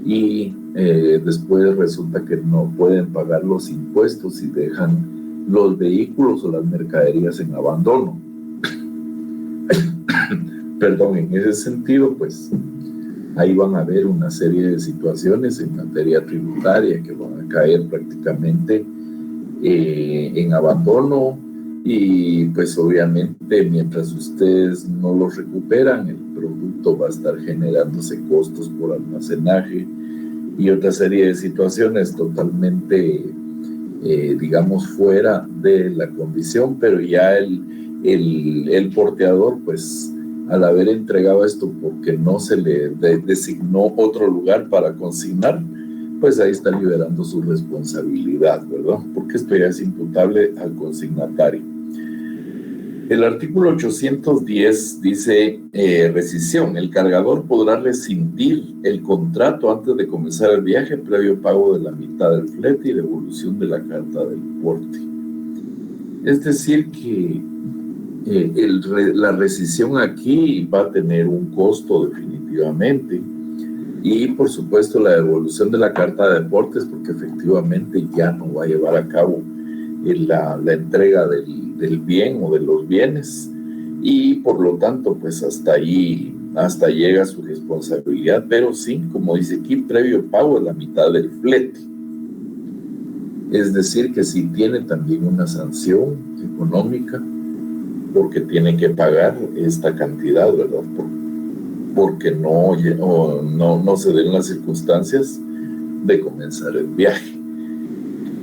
y después resulta que no pueden pagar los impuestos y dejan los vehículos o las mercaderías en abandono. Perdón, en ese sentido, pues ahí van a haber una serie de situaciones en materia tributaria que van a caer prácticamente en abandono y pues obviamente mientras ustedes no los recuperan, el producto va a estar generándose costos por almacenaje y otra serie de situaciones totalmente, digamos, fuera de la condición, pero ya el porteador, pues, al haber entregado esto porque no se le designó otro lugar para consignar, pues ahí está liberando su responsabilidad, ¿verdad? Porque esto ya es imputable al consignatario. El artículo 810 dice rescisión. El cargador podrá rescindir el contrato antes de comenzar el viaje previo pago de la mitad del flete y devolución de la carta del porte. Es decir que la rescisión aquí va a tener un costo definitivamente y por supuesto la devolución de la carta de deportes porque efectivamente ya no va a llevar a cabo la entrega del bien o de los bienes y por lo tanto pues hasta llega su responsabilidad, pero sí, como dice aquí, previo pago de la mitad del flete. Es decir que sí tiene también una sanción económica porque tiene que pagar esta cantidad, ¿verdad? Porque no se den las circunstancias de comenzar el viaje.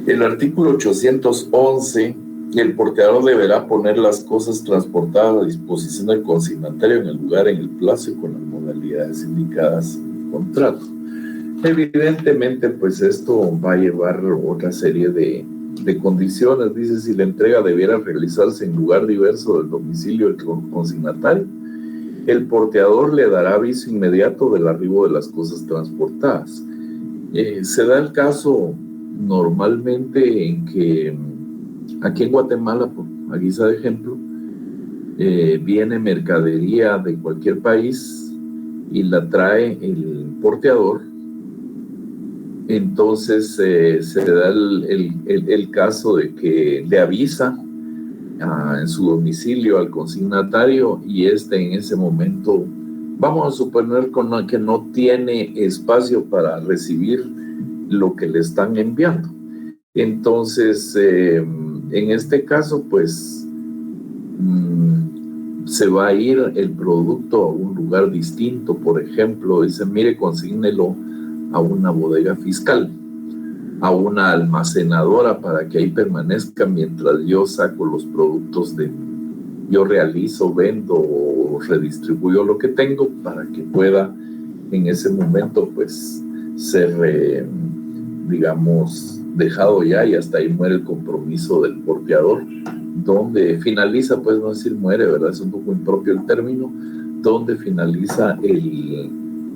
El artículo 811, el porteador deberá poner las cosas transportadas a disposición del consignatario en el lugar, en el plazo y con las modalidades indicadas en el contrato. Evidentemente, pues esto va a llevar otra serie de condiciones. Dice, si la entrega debiera realizarse en lugar diverso del domicilio del consignatario, el porteador le dará aviso inmediato del arribo de las cosas transportadas. Se da el caso normalmente en que aquí en Guatemala, a guisa de ejemplo, viene mercadería de cualquier país y la trae el porteador. Entonces se da el caso de que le avisa en su domicilio al consignatario y en ese momento, vamos a suponer que no tiene espacio para recibir lo que le están enviando. Entonces, en este caso, pues, se va a ir el producto a un lugar distinto. Por ejemplo, dice, mire, consígnelo a una bodega fiscal, a una almacenadora para que ahí permanezca mientras yo saco los productos yo realizo, vendo o redistribuyo lo que tengo para que pueda en ese momento pues ser, digamos, dejado ya y hasta ahí muere el compromiso del porteador, donde finaliza, pues no decir muere, ¿verdad? Es un poco impropio el término, donde finaliza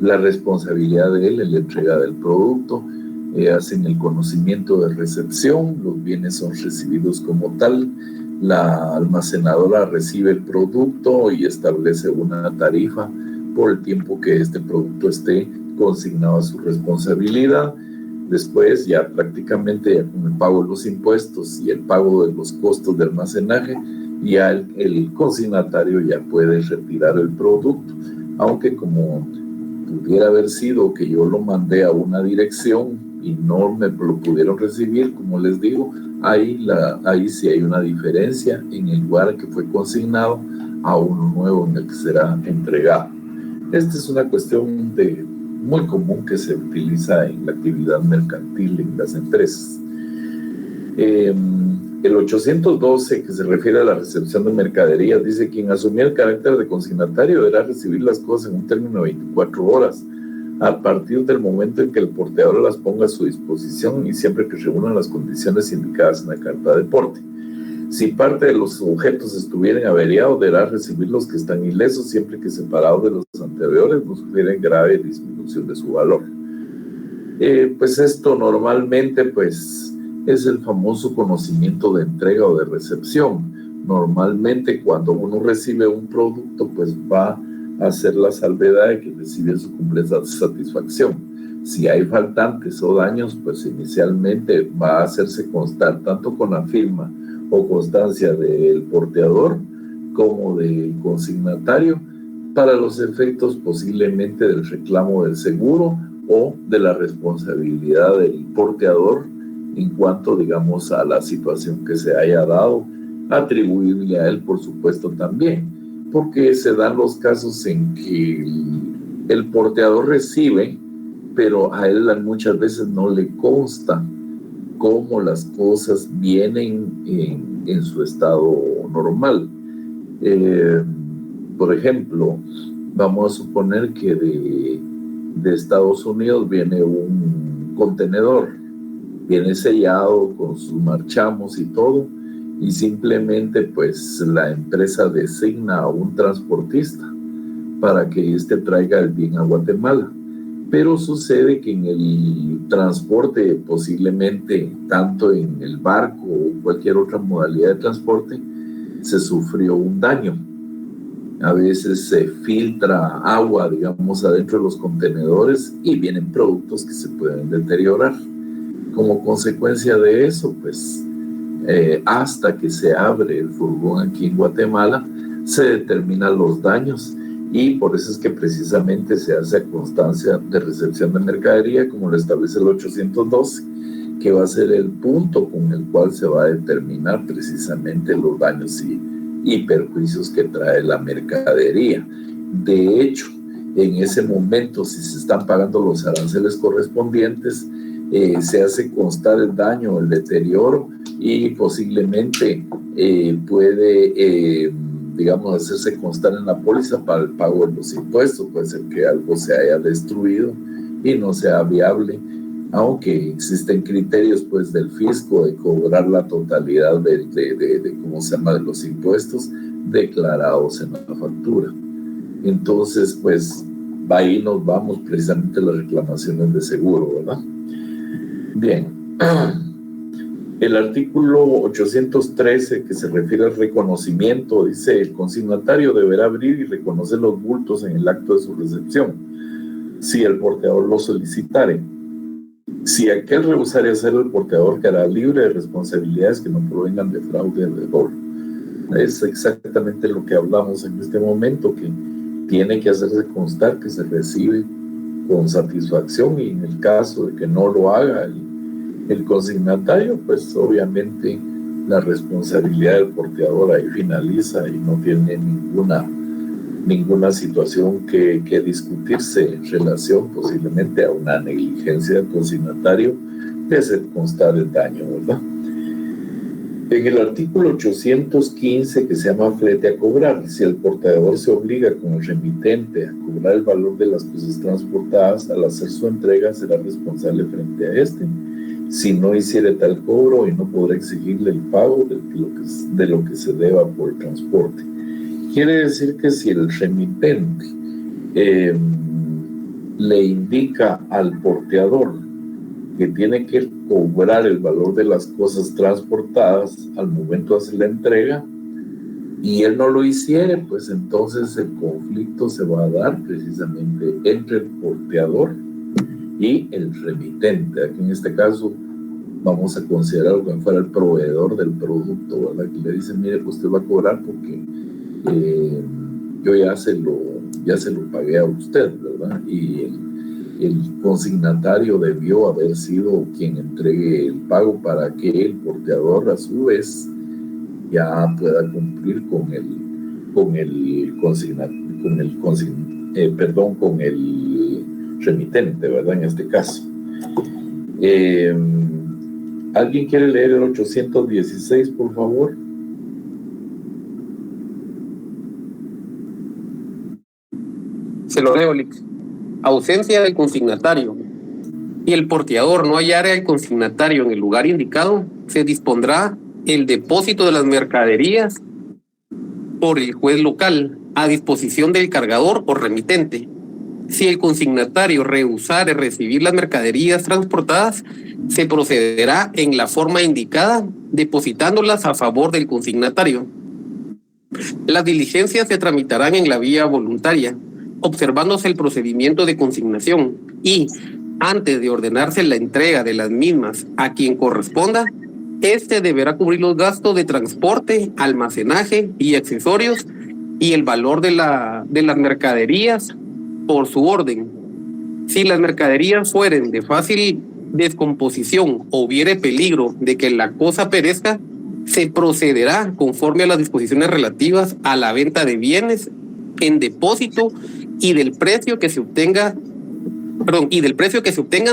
la responsabilidad de él en la entrega del producto, hacen el conocimiento de recepción, los bienes son recibidos como tal, la almacenadora recibe el producto y establece una tarifa por el tiempo que este producto esté consignado a su responsabilidad. Después ya prácticamente ya con el pago de los impuestos y el pago de los costos de almacenaje, ya el consignatario ya puede retirar el producto, aunque como pudiera haber sido que yo lo mandé a una dirección y no me lo pudieron recibir, como les digo, ahí sí hay una diferencia en el lugar que fue consignado a uno nuevo en el que será entregado. Esta es una cuestión muy común que se utiliza en la actividad mercantil en las empresas. El 812, que se refiere a la recepción de mercaderías, dice: quien asumía el carácter de consignatario deberá recibir las cosas en un término de 24 horas, a partir del momento en que el porteador las ponga a su disposición y siempre que reúnan las condiciones indicadas en la carta de porte. Si parte de los objetos estuvieran averiados, deberá recibir los que están ilesos, siempre que separados de los anteriores no sufrieren grave disminución de su valor. Pues esto normalmente pues es el famoso conocimiento de entrega o de recepción. Normalmente cuando uno recibe un producto, pues va a hacer la salvedad de que recibe su completa satisfacción. Si hay faltantes o daños, pues inicialmente va a hacerse constar tanto con la firma o constancia del porteador como del consignatario para los efectos posiblemente del reclamo del seguro o de la responsabilidad del porteador en cuanto, digamos, a la situación que se haya dado, atribuible a él, por supuesto, también, porque se dan los casos en que el porteador recibe, pero a él muchas veces no le consta cómo las cosas vienen en su estado normal. Por ejemplo, vamos a suponer que de Estados Unidos viene un contenedor, viene sellado con sus marchamos y todo, y simplemente pues la empresa designa a un transportista para que éste traiga el bien a Guatemala. Pero sucede que en el transporte, posiblemente tanto en el barco o cualquier otra modalidad de transporte, se sufrió un daño. A veces se filtra agua, digamos, adentro de los contenedores y vienen productos que se pueden deteriorar. Como consecuencia de eso, pues hasta que se abre el furgón aquí en Guatemala, se determinan los daños. Y por eso es que precisamente se hace constancia de recepción de mercadería, como lo establece el 812, que va a ser el punto con el cual se va a determinar precisamente los daños y perjuicios que trae la mercadería. De hecho, en ese momento, si se están pagando los aranceles correspondientes, se hace constar el daño, el deterioro, y posiblemente puede digamos, hacerse constar en la póliza para el pago de los impuestos. Puede ser que algo se haya destruido y no sea viable, aunque existen criterios pues del fisco de cobrar la totalidad ¿cómo se llama?, de los impuestos declarados en la factura. Entonces, pues, ahí nos vamos precisamente a las reclamaciones de seguro, ¿verdad? Bien. El artículo 813, que se refiere al reconocimiento, dice: el consignatario deberá abrir y reconocer los bultos en el acto de su recepción, si el porteador lo solicitare. Si aquel rehusare hacerlo, el porteador quedará libre de responsabilidades que no provengan de fraude o de dolo. Es exactamente lo que hablamos en este momento, que tiene que hacerse constar que se recibe con satisfacción, y en el caso de que no lo haga el consignatario, pues obviamente la responsabilidad del porteador ahí finaliza y no tiene ninguna situación que discutirse en relación posiblemente a una negligencia del consignatario de hacer constar el daño, ¿verdad? En el artículo 815, que se llama flete a cobrar, si el porteador se obliga con el remitente a cobrar el valor de las cosas transportadas, al hacer su entrega será responsable frente a este. Si no hiciere tal cobro, y no podrá exigirle el pago de lo que se deba por el transporte. Quiere decir que si el remitente le indica al porteador que tiene que cobrar el valor de las cosas transportadas al momento de hacer la entrega, y él no lo hiciere, pues entonces el conflicto se va a dar precisamente entre el porteador y el remitente. Aquí en este caso vamos a considerar que fuera el proveedor del producto, ¿verdad? Que le dice: mire, pues usted va a cobrar porque yo ya se lo pagué a usted, ¿verdad? Y el consignatario debió haber sido quien entregue el pago para que el porteador a su vez ya pueda cumplir con el con el remitente, ¿verdad? En este caso. ¿Alguien quiere leer el 816, por favor? Se lo leo, Lix. Ausencia del consignatario. Si el porteador no hallara el consignatario en el lugar indicado, se dispondrá el depósito de las mercaderías por el juez local a disposición del cargador o remitente. Si el consignatario rehusare recibir las mercaderías transportadas, se procederá en la forma indicada, depositándolas a favor del consignatario. Las diligencias se tramitarán en la vía voluntaria, observándose el procedimiento de consignación y, antes de ordenarse la entrega de las mismas a quien corresponda, este deberá cubrir los gastos de transporte, almacenaje y accesorios y el valor de las mercaderías por su orden. Si las mercaderías fueren de fácil descomposición o hubiere peligro de que la cosa perezca, se procederá conforme a las disposiciones relativas a la venta de bienes en depósito y del precio que se obtengan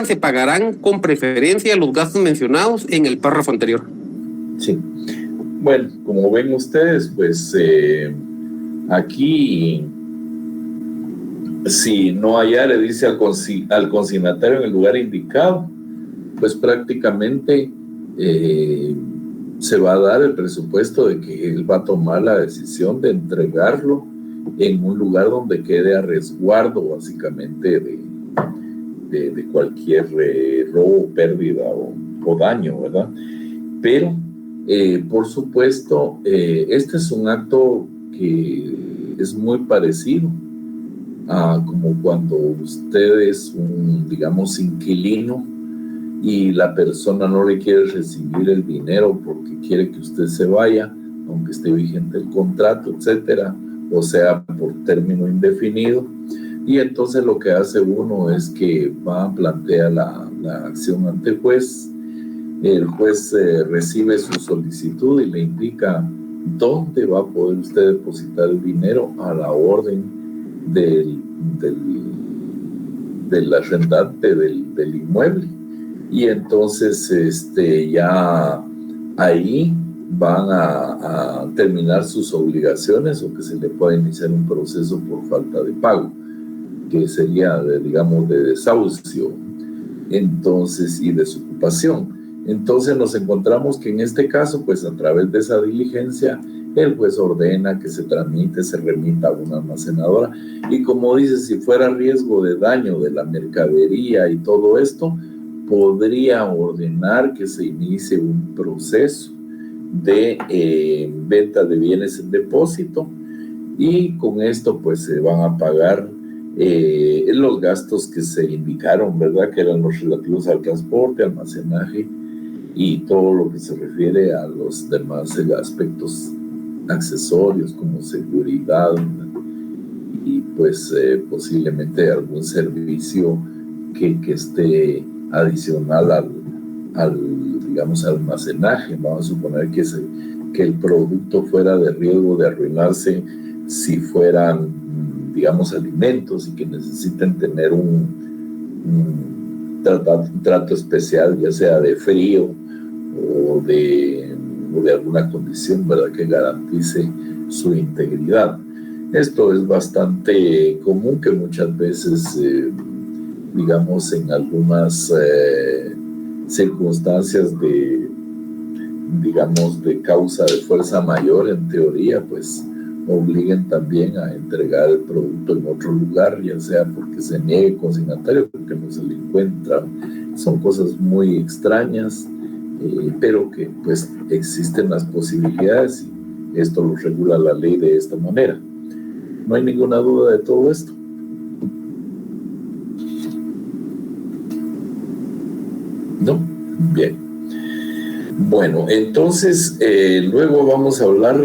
se pagarán con preferencia los gastos mencionados en el párrafo anterior. Sí. Bueno, como ven ustedes, pues aquí, si no hallare, dice al consignatario en el lugar indicado, pues prácticamente se va a dar el presupuesto de que él va a tomar la decisión de entregarlo en un lugar donde quede a resguardo básicamente de cualquier robo, pérdida o daño, ¿verdad? Pero, por supuesto, este es un acto que es muy parecido a como cuando usted es un, digamos, inquilino y la persona no le quiere recibir el dinero porque quiere que usted se vaya, aunque esté vigente el contrato, etcétera, o sea, por término indefinido. Y entonces lo que hace uno es que va a plantear la acción ante el juez recibe su solicitud y le indica dónde va a poder usted depositar el dinero a la orden del arrendante del inmueble. Y entonces ya ahí van a terminar sus obligaciones o que se le pueda iniciar un proceso por falta de pago, que sería, digamos, de desahucio, entonces, y desocupación. Entonces nos encontramos que en este caso, pues a través de esa diligencia, el juez ordena que se tramite, se remita a una almacenadora, y como dice, si fuera riesgo de daño de la mercadería y todo esto, podría ordenar que se inicie un proceso de venta de bienes en depósito, y con esto pues se van a pagar los gastos que se indicaron, ¿verdad? Que eran los relativos al transporte, almacenaje y todo lo que se refiere a los demás aspectos accesorios como seguridad, ¿verdad? Y pues posiblemente algún servicio que esté adicional al digamos, almacenaje. Vamos a suponer que el producto fuera de riesgo de arruinarse si fueran, digamos, alimentos y que necesiten tener un trato especial, ya sea de frío o de alguna condición, ¿verdad?, que garantice su integridad. Esto es bastante común, que muchas veces, digamos, en algunas circunstancias de causa de fuerza mayor, en teoría, pues obliguen también a entregar el producto en otro lugar, ya sea porque se niegue el consignatario, porque no se le encuentra. Son cosas muy extrañas, pero que pues existen las posibilidades, y esto lo regula la ley de esta manera. No hay ninguna duda de todo esto. ¿No? Bien. Bueno, entonces luego vamos a hablar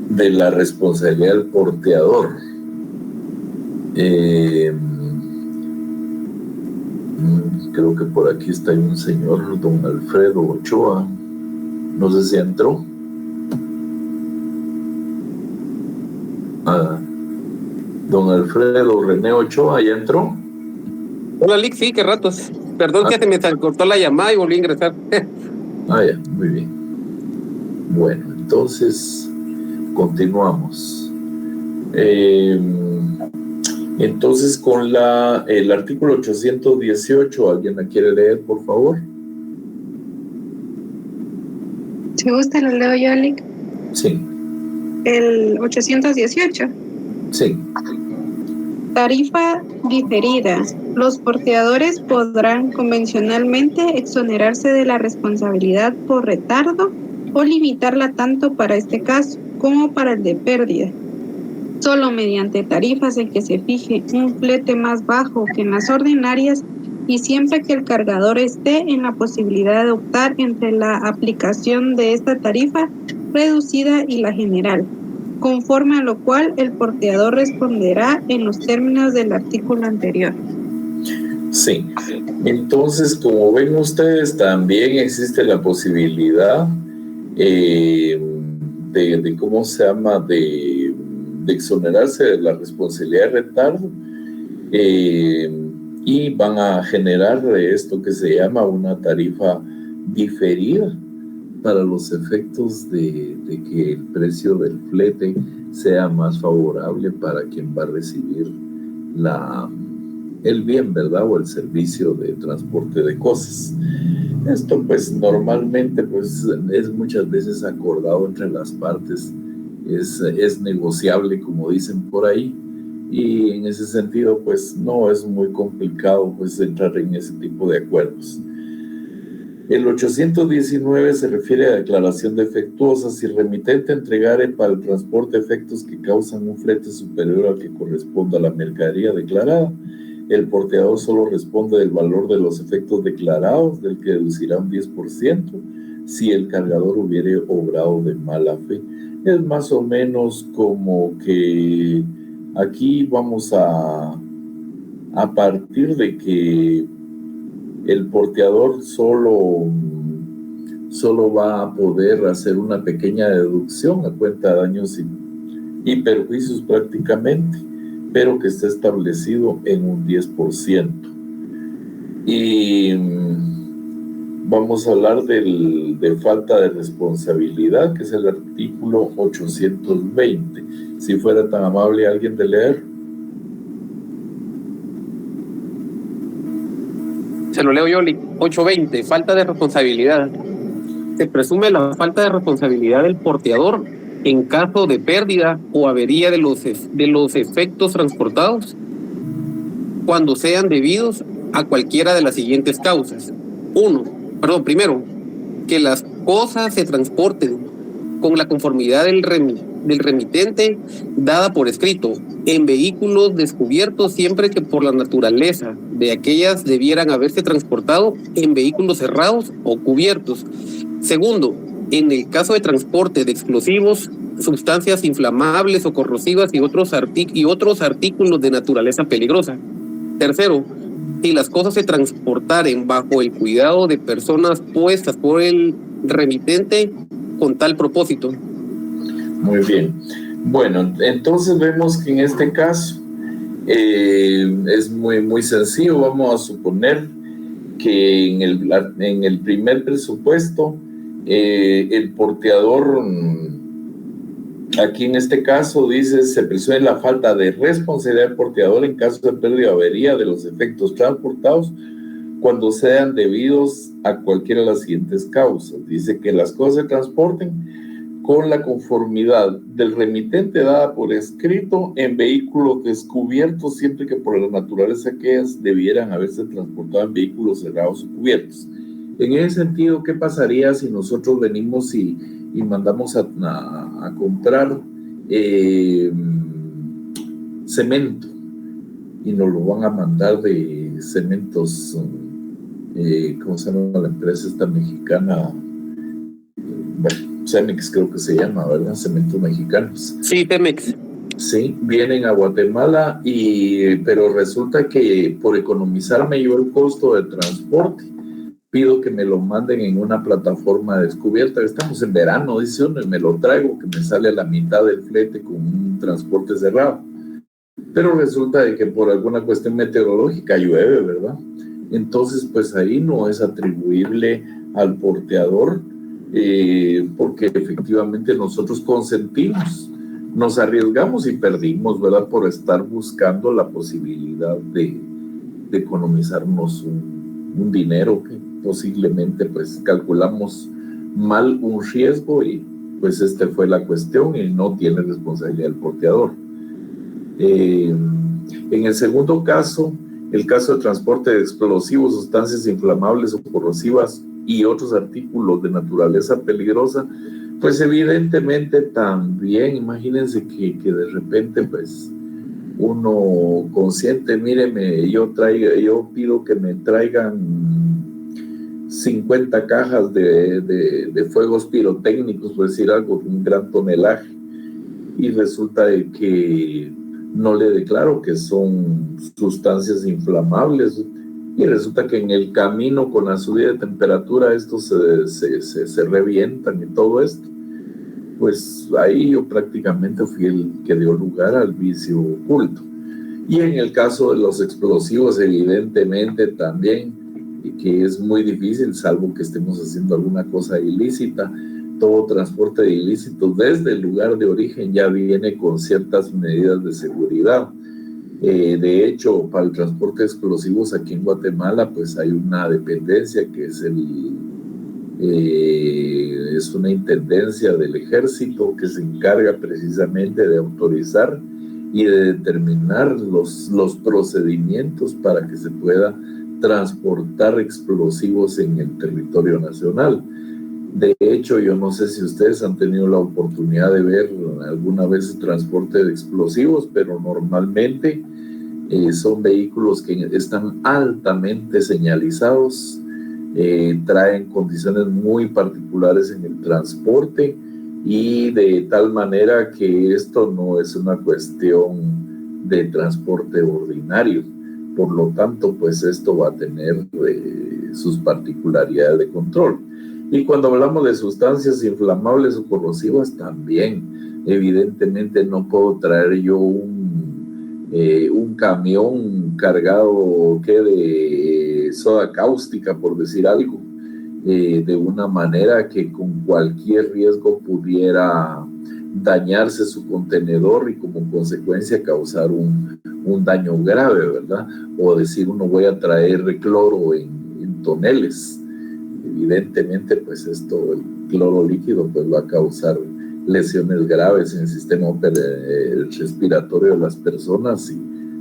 de la responsabilidad del porteador. Creo que por aquí está un señor, don Alfredo Ochoa. No sé si entró. Don Alfredo René Ochoa, ¿ya entró? Hola, Lick, sí, qué ratos. Perdón que se me cortó la llamada y volví a ingresar. Ya, muy bien. Bueno, entonces continuamos. Entonces con el artículo 818, ¿alguien la quiere leer, por favor? Si gusta, lo leo yo, Lick. Sí. El 818. Sí. Tarifa diferida. Los porteadores podrán convencionalmente exonerarse de la responsabilidad por retardo o limitarla tanto para este caso como para el de pérdida. Solo mediante tarifas en que se fije un flete más bajo que en las ordinarias y siempre que el cargador esté en la posibilidad de optar entre la aplicación de esta tarifa reducida y la general, conforme a lo cual el porteador responderá en los términos del artículo anterior. Sí, entonces como ven ustedes, también existe la posibilidad de ¿cómo se llama?, de exonerarse de la responsabilidad de retardo, y van a generar esto que se llama una tarifa diferida para los efectos de que el precio del flete sea más favorable para quien va a recibir el bien, ¿verdad? O el servicio de transporte de cosas. Esto pues normalmente pues es muchas veces acordado entre las partes, es negociable, como dicen por ahí, y en ese sentido pues no es muy complicado pues entrar en ese tipo de acuerdos. El 819 se refiere a declaración defectuosa. Si el remitente entregare para el transporte efectos que causan un flete superior al que corresponda a la mercadería declarada, el porteador solo responde del valor de los efectos declarados, del que deducirá un 10%, si el cargador hubiere obrado de mala fe. Es más o menos como que aquí vamos a partir de que el porteador solo va a poder hacer una pequeña deducción a cuenta de daños y perjuicios prácticamente, pero que está establecido en un 10%. Y vamos a hablar de falta de responsabilidad, que es el artículo 820. Si fuera tan amable alguien de leer. Se lo leo yo, 820, falta de responsabilidad. Se presume la falta de responsabilidad del porteador en caso de pérdida o avería de los efectos transportados cuando sean debidos a cualquiera de las siguientes causas. Primero, que las cosas se transporten con la conformidad del remitente dada por escrito en vehículos descubiertos siempre que por la naturaleza de aquellas debieran haberse transportado en vehículos cerrados o cubiertos. Segundo, en el caso de transporte de explosivos, sustancias inflamables o corrosivas y otros artículos de naturaleza peligrosa. Tercero, si las cosas se transportaren bajo el cuidado de personas puestas por el remitente con tal propósito. Muy bien. Bueno, entonces vemos que en este caso es muy sencillo. Vamos a suponer que en el primer presupuesto el porteador, aquí en este caso dice, se presume la falta de responsabilidad del porteador en caso de pérdida o avería de los efectos transportados cuando sean debidos a cualquiera de las siguientes causas. Dice que las cosas se transporten con la conformidad del remitente dada por escrito en vehículos descubiertos siempre que por la naturaleza que ellas debieran haberse transportado en vehículos cerrados o cubiertos. En ese sentido, ¿qué pasaría si nosotros venimos y mandamos a comprar cemento y nos lo van a mandar de cementos, ¿cómo se llama la empresa esta mexicana? Bueno, Cemex creo que se llama, ¿verdad? Cementos mexicanos. Sí, Cemex. Sí, vienen a Guatemala, pero resulta que por economizarme yo el costo de transporte, pido que me lo manden en una plataforma descubierta. Estamos en verano, dice uno, y me lo traigo, que me sale a la mitad del flete con un transporte cerrado. pero resulta de que por alguna cuestión meteorológica llueve, ¿verdad? Entonces, pues ahí no es atribuible al porteador, porque efectivamente nosotros consentimos, nos arriesgamos y perdimos, ¿verdad? Por estar buscando la posibilidad de economizarnos un dinero que posiblemente pues calculamos mal un riesgo y pues fue la cuestión y no tiene responsabilidad el porteador. En el segundo caso, el caso de transporte de explosivos, sustancias inflamables o corrosivas y otros artículos de naturaleza peligrosa, pues evidentemente también, imagínense que de repente pues uno consciente, míreme, yo pido que me traigan 50 cajas de fuegos pirotécnicos, por decir algo, de un gran tonelaje, y resulta de que no le declaro que son sustancias inflamables, y resulta que en el camino con la subida de temperatura estos se revientan y todo esto. Pues ahí yo prácticamente fui el que dio lugar al vicio oculto. Y en el caso de los explosivos, evidentemente también, que es muy difícil, salvo que estemos haciendo alguna cosa ilícita, todo transporte de ilícito desde el lugar de origen ya viene con ciertas medidas de seguridad. De hecho, para el transporte de explosivos aquí en Guatemala, pues hay una dependencia que es una intendencia del ejército que se encarga precisamente de autorizar y de determinar los procedimientos para que se pueda transportar explosivos en el territorio nacional. De hecho, yo no sé si ustedes han tenido la oportunidad de ver alguna vez el transporte de explosivos, pero normalmente son vehículos que están altamente señalizados, traen condiciones muy particulares en el transporte y de tal manera que esto no es una cuestión de transporte ordinario. Por lo tanto, pues esto va a tener sus particularidades de control. Y cuando hablamos de sustancias inflamables o corrosivas, también, evidentemente no puedo traer yo un camión cargado de soda cáustica, por decir algo, de una manera que con cualquier riesgo pudiera dañarse su contenedor y como consecuencia causar un daño grave, ¿verdad? O decir, uno voy a traer cloro en toneles. Evidentemente, pues el cloro líquido pues va a causar lesiones graves en el sistema respiratorio de las personas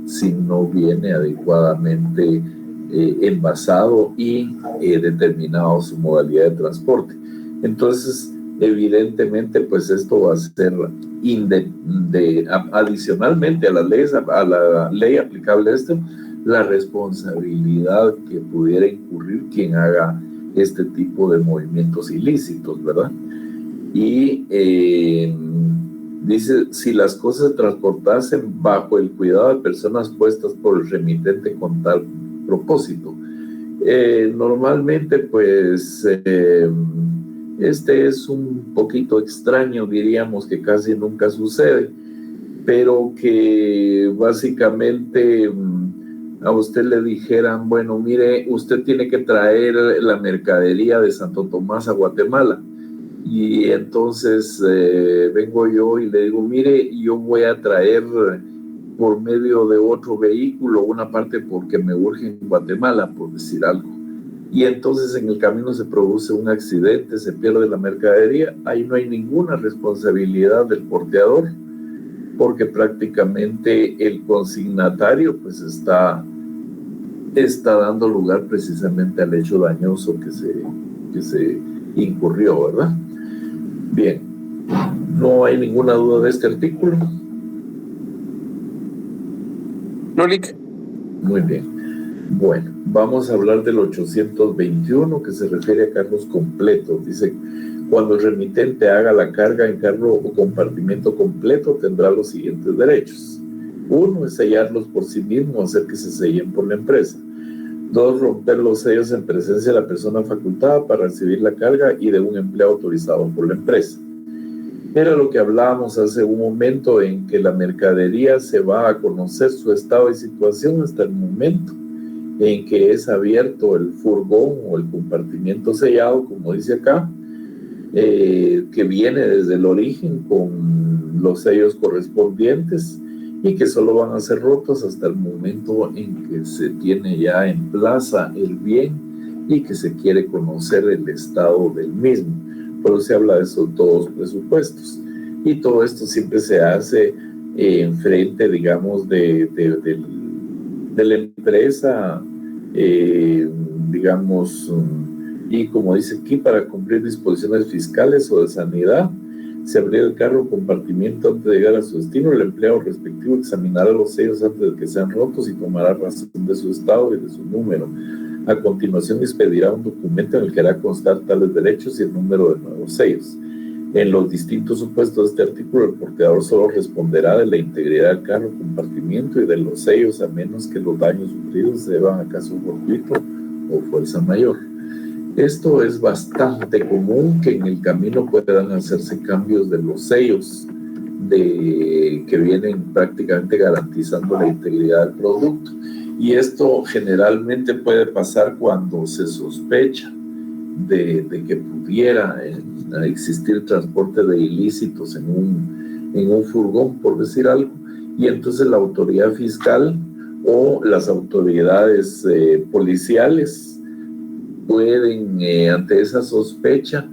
si no viene adecuadamente envasado y determinado su modalidad de transporte. Entonces, evidentemente, pues esto va a ser adicionalmente a la ley aplicable a esto, la responsabilidad que pudiera incurrir quien haga este tipo de movimientos ilícitos, ¿verdad? Y dice, si las cosas se transportasen bajo el cuidado de personas puestas por el remitente con tal propósito. Normalmente, pues, es un poquito extraño, diríamos que casi nunca sucede, pero que básicamente a usted le dijeran, bueno, mire, usted tiene que traer la mercadería de Santo Tomás a Guatemala. Y entonces vengo yo y le digo, mire, yo voy a traer por medio de otro vehículo una parte porque me urge en Guatemala, por decir algo. Y entonces en el camino se produce un accidente, se pierde la mercadería, ahí no hay ninguna responsabilidad del porteador, porque prácticamente el consignatario pues está dando lugar precisamente al hecho dañoso que se incurrió, ¿verdad? Bien, no hay ninguna duda de este artículo. No, Lic. Muy bien. Bueno, vamos a hablar del 821 que se refiere a cargos completos. Dice, cuando el remitente haga la carga en cargo o compartimento completo tendrá los siguientes derechos. 1 es sellarlos por sí mismo, hacer que se sellen por la empresa. 2, romper los sellos en presencia de la persona facultada para recibir la carga y de un empleado autorizado por la empresa. Era lo que hablábamos hace un momento, en que la mercadería se va a conocer su estado y situación hasta el momento en que es abierto el furgón o el compartimiento sellado, como dice acá, que viene desde el origen con los sellos correspondientes y que solo van a ser rotos hasta el momento en que se tiene ya en plaza el bien y que se quiere conocer el estado del mismo. Por eso se habla de esos dos presupuestos. Y todo esto siempre se hace en frente, digamos, de la empresa, digamos, y como dice aquí, para cumplir disposiciones fiscales o de sanidad, se abrirá el carro compartimiento antes de llegar a su destino. El empleado respectivo examinará los sellos antes de que sean rotos y tomará razón de su estado y de su número. A continuación expedirá un documento en el que hará constar tales derechos y el número de nuevos sellos. En los distintos supuestos de este artículo, el porteador solo responderá de la integridad del carro compartimiento y de los sellos, a menos que los daños sufridos se deban a caso fortuito o fuerza mayor. Esto es bastante común, que en el camino puedan hacerse cambios de los sellos que vienen prácticamente garantizando la integridad del producto. Y esto generalmente puede pasar cuando se sospecha de que pudiera existir transporte de ilícitos en un furgón, por decir algo, y entonces la autoridad fiscal o las autoridades policiales pueden, ante esa sospecha,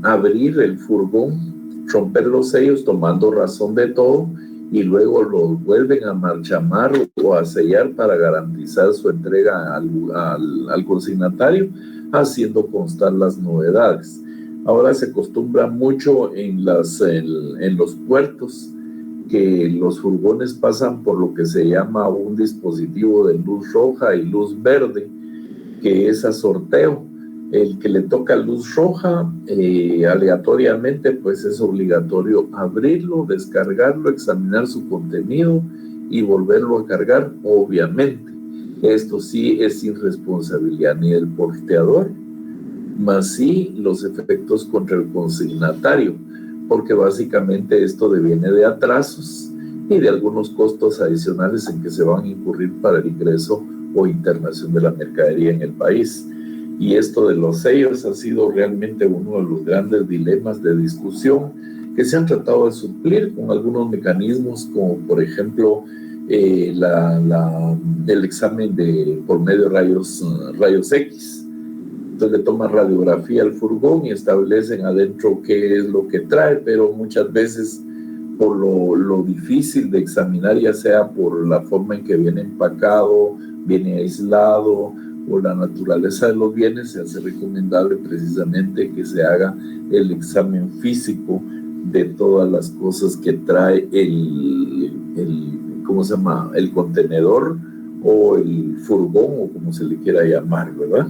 abrir el furgón, romper los sellos tomando razón de todo, y luego los vuelven a marchamar o a sellar para garantizar su entrega al consignatario, haciendo constar las novedades. Ahora se acostumbra mucho en los puertos que los furgones pasan por lo que se llama un dispositivo de luz roja y luz verde, que es a sorteo. El que le toca luz roja aleatoriamente, pues es obligatorio abrirlo, descargarlo, examinar su contenido y volverlo a cargar, obviamente. Esto sí es irresponsabilidad ni del porteador, más sí los efectos contra el consignatario, porque básicamente esto deviene de atrasos y de algunos costos adicionales en que se van a incurrir para el ingreso o internación de la mercadería en el país. Y esto de los sellos ha sido realmente uno de los grandes dilemas de discusión que se han tratado de suplir con algunos mecanismos, como por ejemplo el examen por medio de rayos X. Entonces le toman radiografía al furgón y establecen adentro qué es lo que trae, pero muchas veces por lo difícil de examinar, ya sea por la forma en que viene empacado, viene aislado, o la naturaleza de los bienes, se hace recomendable precisamente que se haga el examen físico de todas las cosas que trae ¿cómo se llama? El contenedor o el furgón, o como se le quiera llamar, ¿verdad?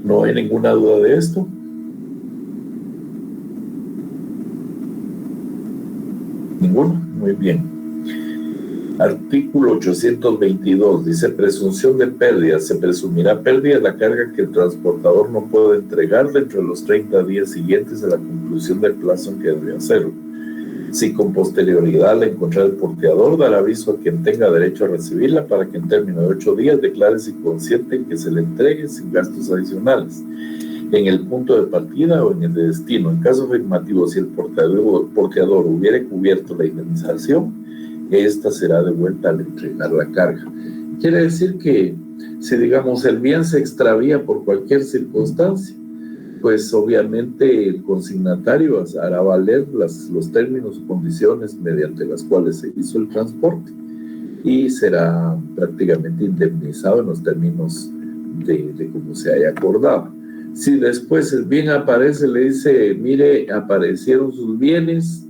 ¿No hay ninguna duda de esto? ¿Ninguna? Muy bien. Artículo 822 dice: presunción de pérdida. Se presumirá pérdida de la carga que el transportador no puede entregar dentro de los 30 días siguientes a la conclusión del plazo en que debe hacerlo. Si con posterioridad al encontrar el porteador, dará aviso a quien tenga derecho a recibirla para que en término de 8 días declare si consiente en que se le entregue sin gastos adicionales en el punto de partida o en el de destino. En caso afirmativo, si el porteador hubiere cubierto la indemnización, esta será devuelta al entregar la carga. Quiere decir que si, digamos, el bien se extravía por cualquier circunstancia, pues obviamente el consignatario hará valer los términos o condiciones mediante las cuales se hizo el transporte y será prácticamente indemnizado en los términos de cómo se haya acordado. Si después el bien aparece, le dice: mire, aparecieron sus bienes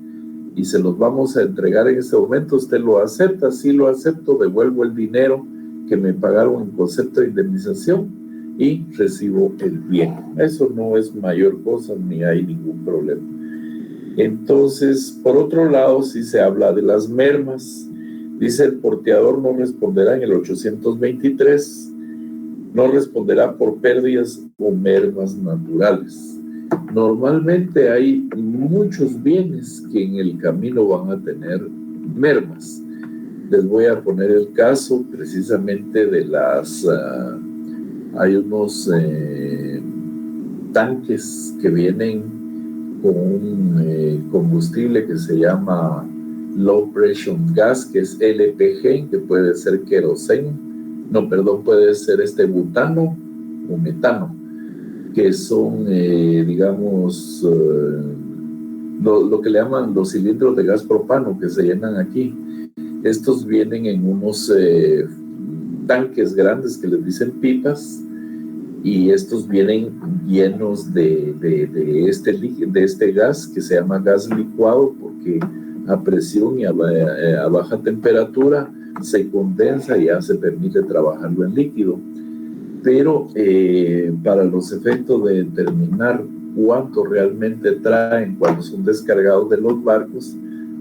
y se los vamos a entregar en este momento, ¿usted lo acepta? Sí, lo acepto, devuelvo el dinero que me pagaron en concepto de indemnización y recibo el bien. Eso no es mayor cosa ni hay ningún problema. Entonces, por otro lado, si se habla de las mermas, dice: el porteador no responderá, en el 823, no responderá por pérdidas o mermas naturales. Normalmente hay muchos bienes que en el camino van a tener mermas. Les voy a poner el caso precisamente de hay unos tanques que vienen con un combustible que se llama Low Pressure Gas, que es LPG, que puede ser queroseno, puede ser butano o metano, que son, digamos, lo que le llaman los cilindros de gas propano que se llenan aquí. Estos vienen en unos tanques grandes que les dicen pipas, y estos vienen llenos de este gas que se llama gas licuado, porque a presión y a baja temperatura se condensa y ya se permite trabajarlo en líquido. Pero para los efectos de determinar cuánto realmente traen cuando son descargados de los barcos,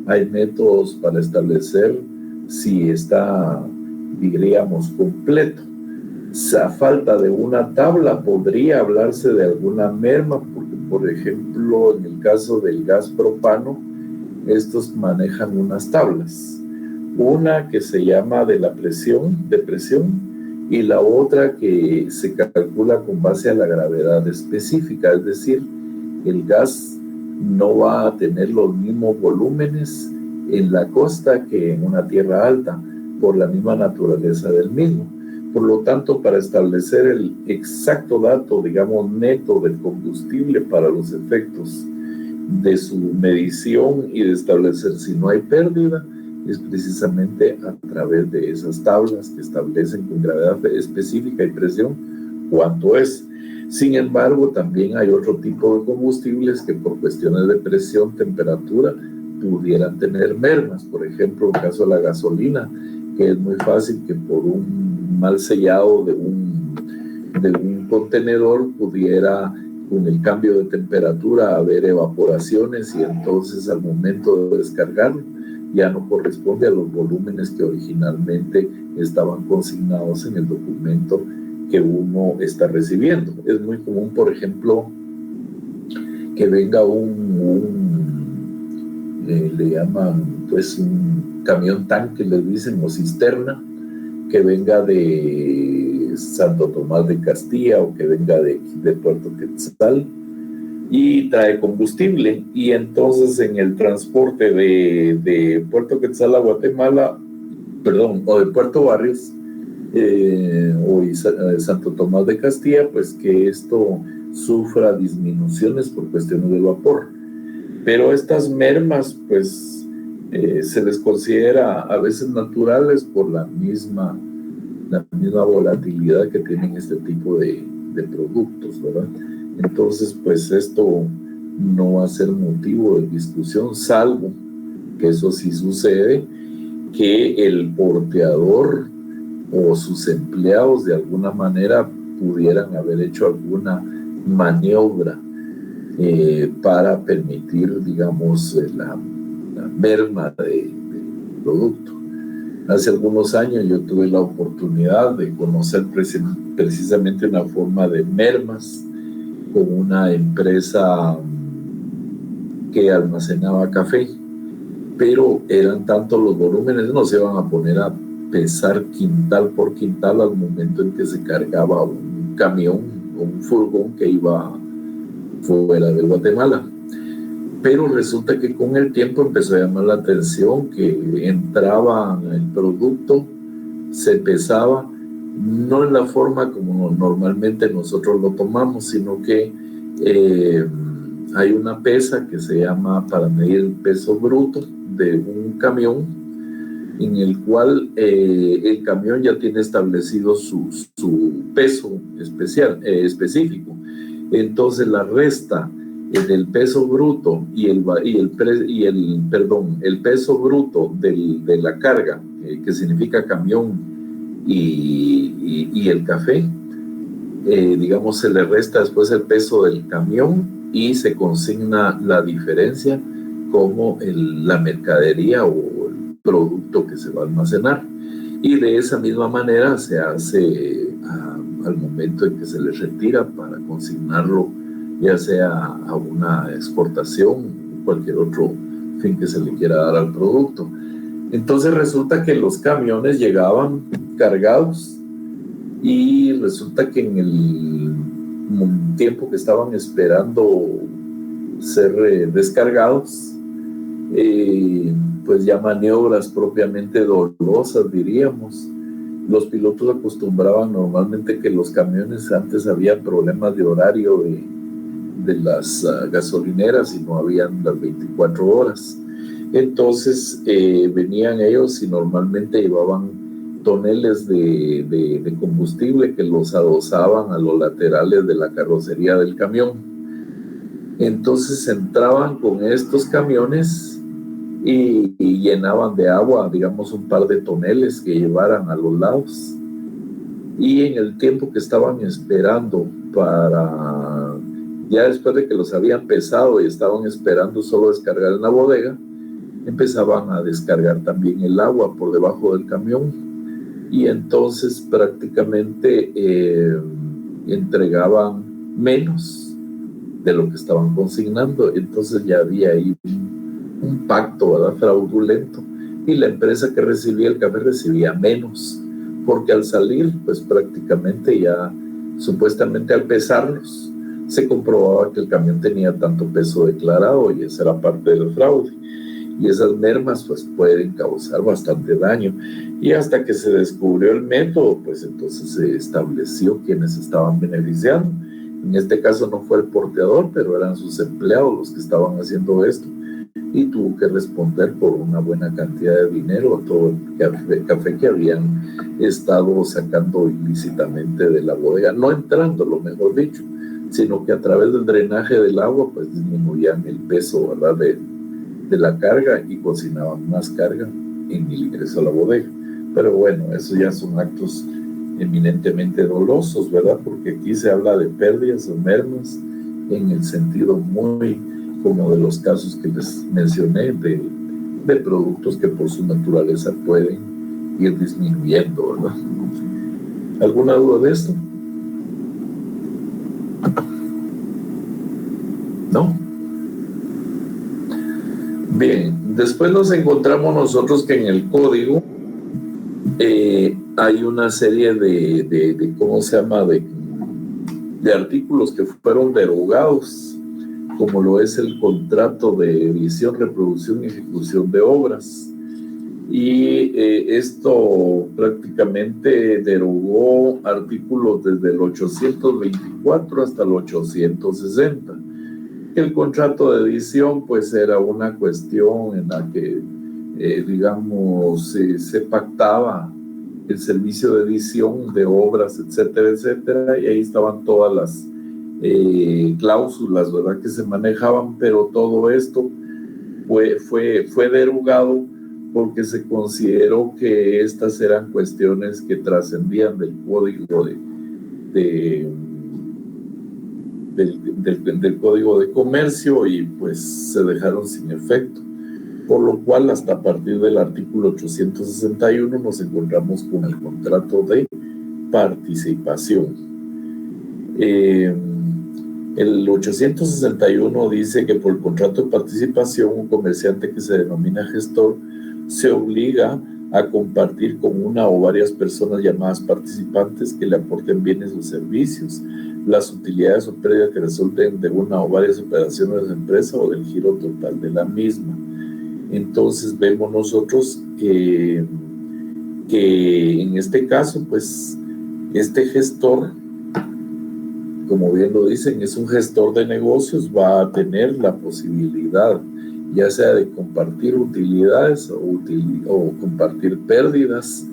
hay métodos para establecer si está, diríamos, completo. A falta de una tabla podría hablarse de alguna merma, porque por ejemplo en el caso del gas propano, estos manejan unas tablas, una que se llama de presión, y la otra que se calcula con base a la gravedad específica, es decir, el gas no va a tener los mismos volúmenes en la costa que en una tierra alta, por la misma naturaleza del mismo. Por lo tanto, para establecer el exacto dato, digamos, neto del combustible para los efectos de su medición y de establecer si no hay pérdida, es precisamente a través de esas tablas que establecen con gravedad específica y presión cuánto es. Sin embargo, también hay otro tipo de combustibles que por cuestiones de presión, temperatura, pudieran tener mermas. Por ejemplo, en el caso de la gasolina, que es muy fácil que por un mal sellado de un contenedor pudiera, con el cambio de temperatura, haber evaporaciones, y entonces al momento de descargarlo ya no corresponde a los volúmenes que originalmente estaban consignados en el documento que uno está recibiendo. Es muy común, por ejemplo, que venga le llaman pues un camión tanque, les dicen, o cisterna, que venga de Santo Tomás de Castilla o que venga de Puerto Quetzal y trae combustible, y entonces en el transporte de Puerto Quetzal a Guatemala, o de Puerto Barrios o Santo Tomás de Castilla, pues que esto sufra disminuciones por cuestiones de vapor. Pero estas mermas pues se les considera a veces naturales por la misma volatilidad que tienen este tipo de productos, ¿verdad? Entonces pues esto no va a ser motivo de discusión, salvo que eso sí sucede, que el porteador o sus empleados de alguna manera pudieran haber hecho alguna maniobra para permitir, digamos, la merma del producto. Hace algunos años yo tuve la oportunidad de conocer precisamente una forma de mermas con una empresa que almacenaba café, pero eran tantos los volúmenes, no se iban a poner a pesar quintal por quintal al momento en que se cargaba un camión o un furgón que iba fuera de Guatemala. Pero resulta que con el tiempo empezó a llamar la atención que entraba el producto, se pesaba, no en la forma como normalmente nosotros lo tomamos, sino que hay una pesa que se llama para medir el peso bruto de un camión, en el cual el camión ya tiene establecido su peso específico. Entonces la resta del peso bruto el peso bruto de la carga, que significa camión y el café, digamos, se le resta después el peso del camión y se consigna la diferencia como la mercadería o el producto que se va a almacenar, y de esa misma manera se hace al momento en que se le retira para consignarlo ya sea a una exportación, cualquier otro fin que se le quiera dar al producto. Entonces resulta que los camiones llegaban cargados y resulta que en el tiempo que estaban esperando ser descargados, pues ya maniobras propiamente dolorosas, diríamos. Los pilotos acostumbraban normalmente que los camiones, antes había problemas de horario de las gasolineras y no habían las 24 horas. Entonces venían ellos y normalmente llevaban toneles de combustible que los adosaban a los laterales de la carrocería del camión. Entonces entraban con estos camiones y llenaban de agua, digamos, un par de toneles que llevaran a los lados. Y en el tiempo que estaban esperando para, ya después de que los habían pesado y estaban esperando solo descargar en la bodega, empezaban a descargar también el agua por debajo del camión y entonces prácticamente entregaban menos de lo que estaban consignando. Entonces ya había ahí un pacto, ¿verdad?, fraudulento, y la empresa que recibía el café recibía menos, porque al salir, pues prácticamente ya, supuestamente al pesarlos, se comprobaba que el camión tenía tanto peso declarado y esa era parte del fraude. Y esas mermas pues pueden causar bastante daño. Y hasta que se descubrió el método, pues entonces se estableció quienes estaban beneficiando. En este caso no fue el porteador, pero eran sus empleados los que estaban haciendo esto. Y tuvo que responder por una buena cantidad de dinero a todo el café que habían estado sacando ilícitamente de la bodega. No entrando, lo mejor dicho, sino que a través del drenaje del agua pues disminuían el peso, ¿verdad?, de la carga y cocinaban más carga en el ingreso a la bodega. Pero bueno, eso ya son actos eminentemente dolosos, ¿verdad? Porque aquí se habla de pérdidas o mermas en el sentido muy como de los casos que les mencioné de productos que por su naturaleza pueden ir disminuyendo, ¿verdad? ¿Alguna duda de esto? ¿No? Bien, después nos encontramos nosotros que en el código hay una serie de ¿cómo se llama?, de artículos que fueron derogados, como lo es el contrato de edición, reproducción y ejecución de obras. Y esto prácticamente derogó artículos desde el 824 hasta el 860. El contrato de edición pues era una cuestión en la que digamos se pactaba el servicio de edición de obras, etcétera, etcétera, y ahí estaban todas las cláusulas, ¿verdad?, que se manejaban, pero todo esto fue derogado porque se consideró que estas eran cuestiones que trascendían del código del Código de Comercio y pues se dejaron sin efecto, por lo cual hasta a partir del artículo 861 nos encontramos con el contrato de participación. El 861 dice que por el contrato de participación un comerciante que se denomina gestor se obliga a compartir con una o varias personas llamadas participantes que le aporten bienes o servicios, las utilidades o pérdidas que resulten de una o varias operaciones de la empresa o del giro total de la misma. Entonces vemos nosotros que en este caso, pues, este gestor, como bien lo dicen, es un gestor de negocios, va a tener la posibilidad, ya sea de compartir utilidades o compartir pérdidas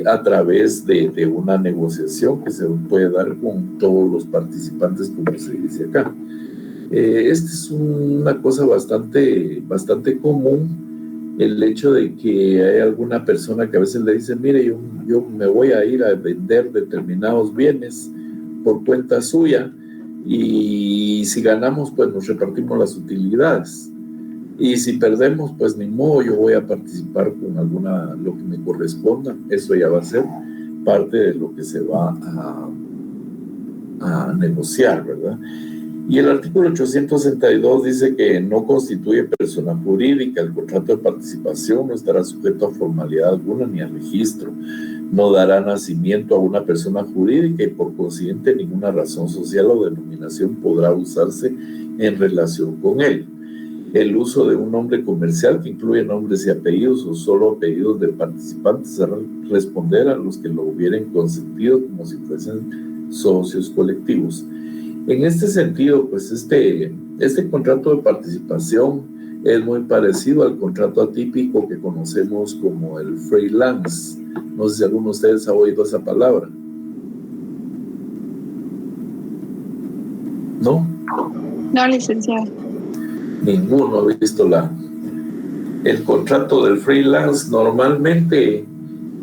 a través de una negociación que se puede dar con todos los participantes, como se dice acá. Esta es una cosa bastante común, el hecho de que hay alguna persona que a veces le dice, mire, yo me voy a ir a vender determinados bienes por cuenta suya y si ganamos pues nos repartimos las utilidades y si perdemos pues ni modo, yo voy a participar con lo que me corresponda. Eso ya va a ser parte de lo que se va a negociar, ¿verdad? Y el artículo 862 dice que no constituye persona jurídica. El contrato de participación no estará sujeto a formalidad alguna ni a registro. No dará nacimiento a una persona jurídica y por consiguiente ninguna razón social o denominación podrá usarse en relación con él. El uso de un nombre comercial que incluye nombres y apellidos o solo apellidos de participantes hará responder a los que lo hubieran consentido como si fuesen socios colectivos. En este sentido, pues este contrato de participación es muy parecido al contrato atípico que conocemos como el freelance. No sé si alguno de ustedes ha oído esa palabra. ¿No? No, licenciado. Ninguno ha visto el contrato del freelance. Normalmente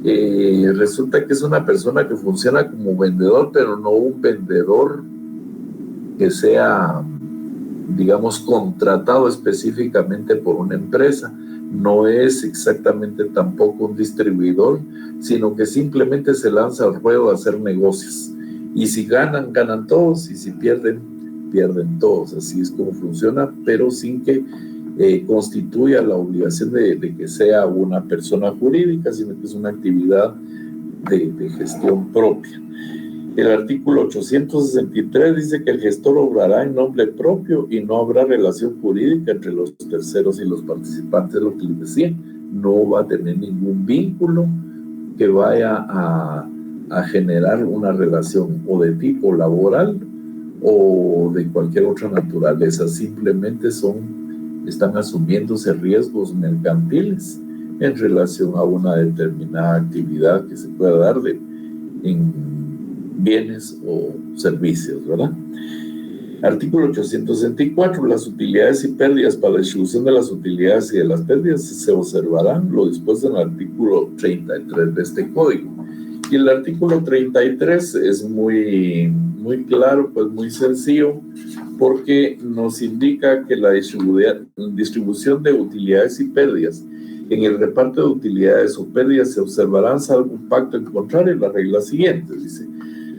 resulta que es una persona que funciona como vendedor, pero no un vendedor que sea, digamos, contratado específicamente por una empresa. No es exactamente tampoco un distribuidor, sino que simplemente se lanza al ruedo a hacer negocios. Y si ganan, ganan todos, y si pierden, pierden todos. Así es como funciona, pero sin que constituya la obligación de que sea una persona jurídica, sino que es una actividad de gestión propia. El artículo 863 dice que el gestor obrará en nombre propio y no habrá relación jurídica entre los terceros y los participantes. Lo que les decía, no va a tener ningún vínculo que vaya a generar una relación o de tipo laboral o de cualquier otra naturaleza. Simplemente están asumiéndose riesgos mercantiles en relación a una determinada actividad que se pueda dar en bienes o servicios, ¿verdad? Artículo 864. Las utilidades y pérdidas. Para la distribución de las utilidades y de las pérdidas se observarán lo dispuesto en el artículo 33 de este código. Y el artículo 33 es muy claro, pues muy sencillo, porque nos indica que la distribución de utilidades y pérdidas en el reparto de utilidades o pérdidas se observarán salvo un pacto en contrario. La regla siguiente dice: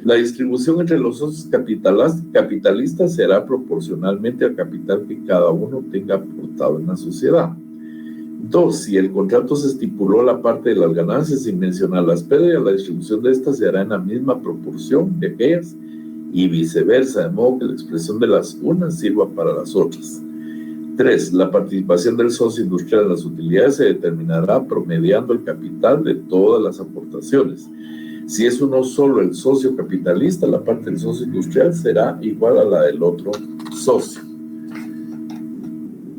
la distribución entre los socios capitalistas será proporcionalmente al capital que cada uno tenga aportado en la sociedad. 2. Si el contrato se estipuló la parte de las ganancias sin mencionar las pérdidas, la distribución de estas se hará en la misma proporción de aquellas y viceversa, de modo que la expresión de las unas sirva para las otras. 3. La participación del socio industrial en las utilidades se determinará promediando el capital de todas las aportaciones. Si es uno solo el socio capitalista, la parte del socio industrial será igual a la del otro socio.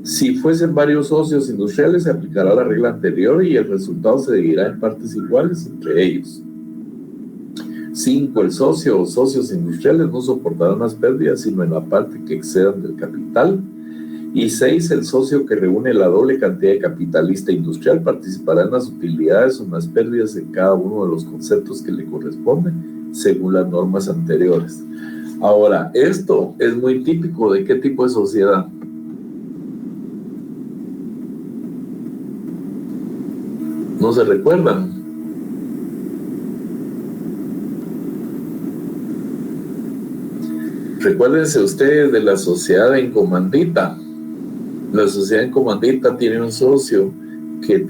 Si fuesen varios socios industriales, se aplicará la regla anterior y el resultado se dividirá en partes iguales entre ellos. 5. El socio o socios industriales no soportarán las pérdidas sino en la parte que excedan del capital. Y 6. El socio que reúne la doble cantidad de capitalista e industrial participará en las utilidades o en las pérdidas en cada uno de los conceptos que le corresponden según las normas anteriores. Ahora, esto es muy típico de qué tipo de sociedad. ¿No se recuerdan? Recuérdense ustedes de la sociedad en comandita. La sociedad en comandita tiene un socio que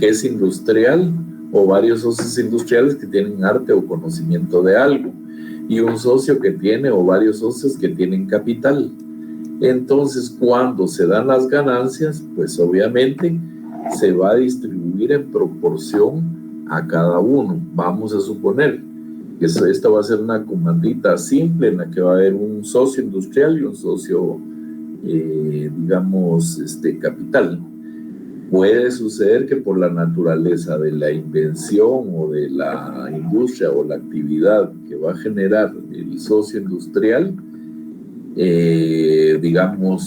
es industrial o varios socios industriales que tienen arte o conocimiento de algo y un socio que tiene o varios socios que tienen capital. Entonces, cuando se dan las ganancias, pues obviamente se va a distribuir en proporción a cada uno. Vamos a suponer que esta va a ser una comandita simple en la que va a haber un socio industrial y un socio capital. Puede suceder que por la naturaleza de la invención o de la industria o la actividad que va a generar el socio industrial,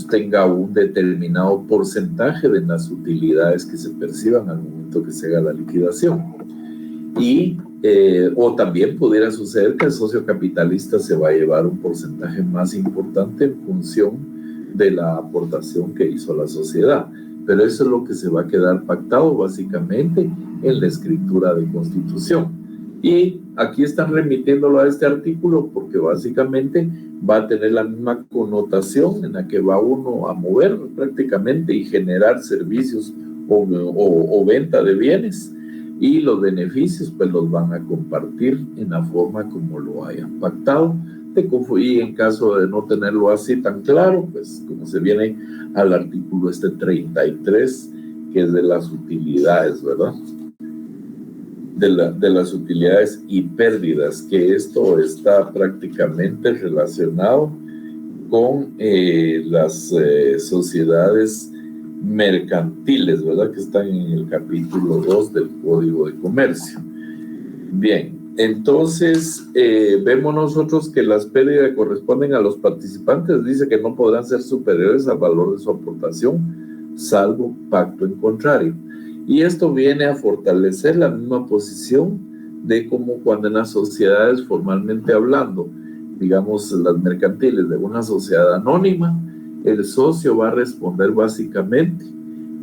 tenga un determinado porcentaje de las utilidades que se perciban al momento que se haga la liquidación. O también pudiera suceder que el socio capitalista se va a llevar un porcentaje más importante en función de la aportación que hizo la sociedad. Pero eso es lo que se va a quedar pactado básicamente en la escritura de constitución. Y aquí están remitiéndolo a este artículo porque básicamente va a tener la misma connotación en la que va uno a mover prácticamente y generar servicios o venta de bienes, y los beneficios pues los van a compartir en la forma como lo hayan pactado. Y en caso de no tenerlo así tan claro, pues como se viene al artículo 33, que es de las utilidades, ¿verdad? De las utilidades y pérdidas, que esto está prácticamente relacionado con las sociedades mercantiles, ¿verdad? Que están en el capítulo 2 del Código de Comercio. Bien, entonces vemos nosotros que las pérdidas corresponden a los participantes, dice que no podrán ser superiores al valor de su aportación, salvo pacto en contrario. Y esto viene a fortalecer la misma posición de como cuando en las sociedades formalmente hablando, digamos las mercantiles de una sociedad anónima, el socio va a responder básicamente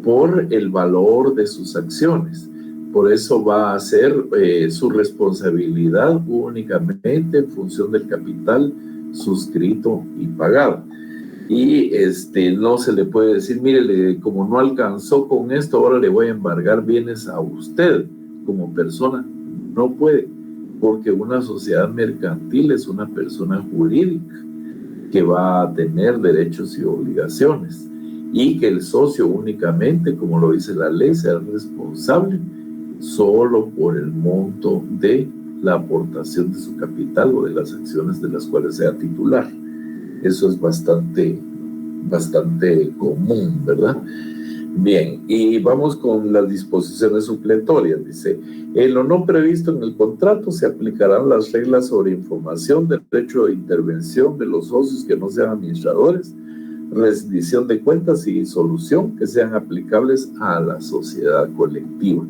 por el valor de sus acciones. Por eso va a ser su responsabilidad únicamente en función del capital suscrito y pagado. Y no se le puede decir, mire, como no alcanzó con esto, ahora le voy a embargar bienes a usted como persona. No puede, porque una sociedad mercantil es una persona jurídica que va a tener derechos y obligaciones, y que el socio únicamente, como lo dice la ley, sea responsable solo por el monto de la aportación de su capital o de las acciones de las cuales sea titular. Eso es bastante común, ¿verdad? Bien, y vamos con las disposiciones supletorias. Dice, en lo no previsto en el contrato se aplicarán las reglas sobre información, derecho de intervención de los socios que no sean administradores, rendición de cuentas y disolución que sean aplicables a la sociedad colectiva.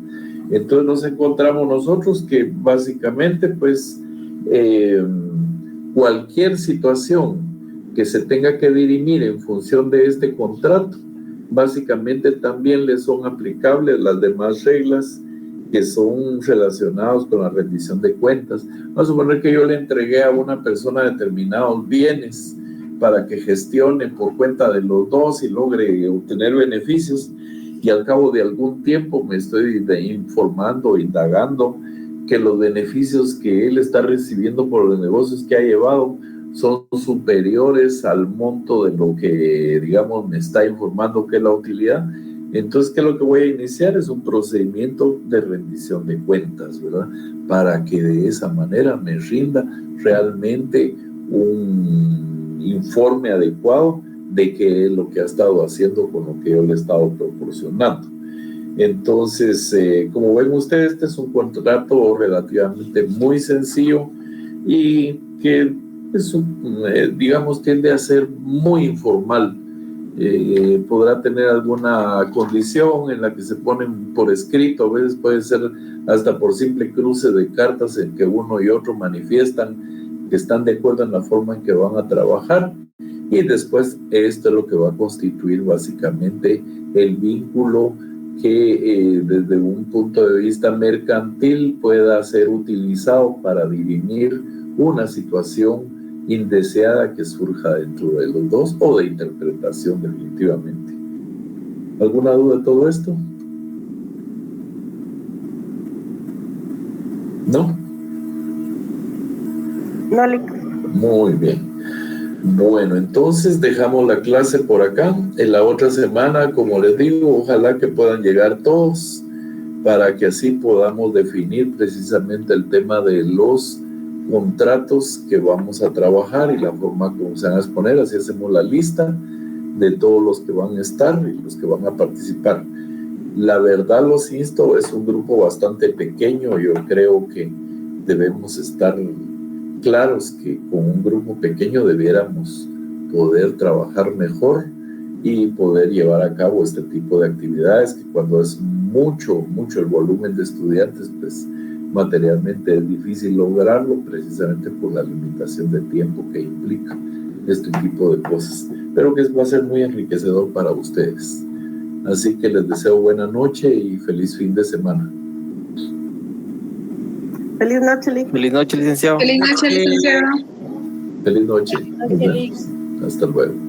Entonces nos encontramos nosotros que básicamente pues cualquier situación que se tenga que dirimir en función de este contrato, básicamente también le son aplicables las demás reglas que son relacionadas con la rendición de cuentas. Vamos a suponer que yo le entregué a una persona determinados bienes para que gestione por cuenta de los dos y logre obtener beneficios, y al cabo de algún tiempo me estoy informando, indagando que los beneficios que él está recibiendo por los negocios que ha llevado son superiores al monto de lo que, digamos, me está informando que es la utilidad. Entonces, ¿qué es lo que voy a iniciar? Es un procedimiento de rendición de cuentas, ¿verdad? Para que de esa manera me rinda realmente un informe adecuado de qué es lo que ha estado haciendo con lo que yo le he estado proporcionando. Entonces, como ven ustedes, este es un contrato relativamente muy sencillo y que digamos, tiende a ser muy informal. Podrá tener alguna condición en la que se ponen por escrito, a veces puede ser hasta por simple cruce de cartas en que uno y otro manifiestan que están de acuerdo en la forma en que van a trabajar, y después esto es lo que va a constituir básicamente el vínculo que desde un punto de vista mercantil pueda ser utilizado para dirimir una situación indeseada que surja dentro de los dos, o de interpretación definitivamente. ¿Alguna duda de todo esto? ¿No? No le... Muy bien. Bueno, entonces dejamos la clase por acá. En la otra semana, como les digo, ojalá que puedan llegar todos para que así podamos definir precisamente el tema de los contratos que vamos a trabajar y la forma como se van a exponer. Así hacemos la lista de todos los que van a estar y los que van a participar. La verdad, los insto, es un grupo bastante pequeño. Yo creo que debemos estar claros que con un grupo pequeño debiéramos poder trabajar mejor y poder llevar a cabo este tipo de actividades, que cuando es mucho el volumen de estudiantes, pues materialmente es difícil lograrlo, precisamente por la limitación de tiempo que implica este tipo de cosas, pero que va a ser muy enriquecedor para ustedes. Así que les deseo buena noche y feliz fin de semana. Feliz noche, Lic. Feliz noche, licenciado. Feliz noche, licenciado. Feliz noche. Nos vemos. Hasta luego.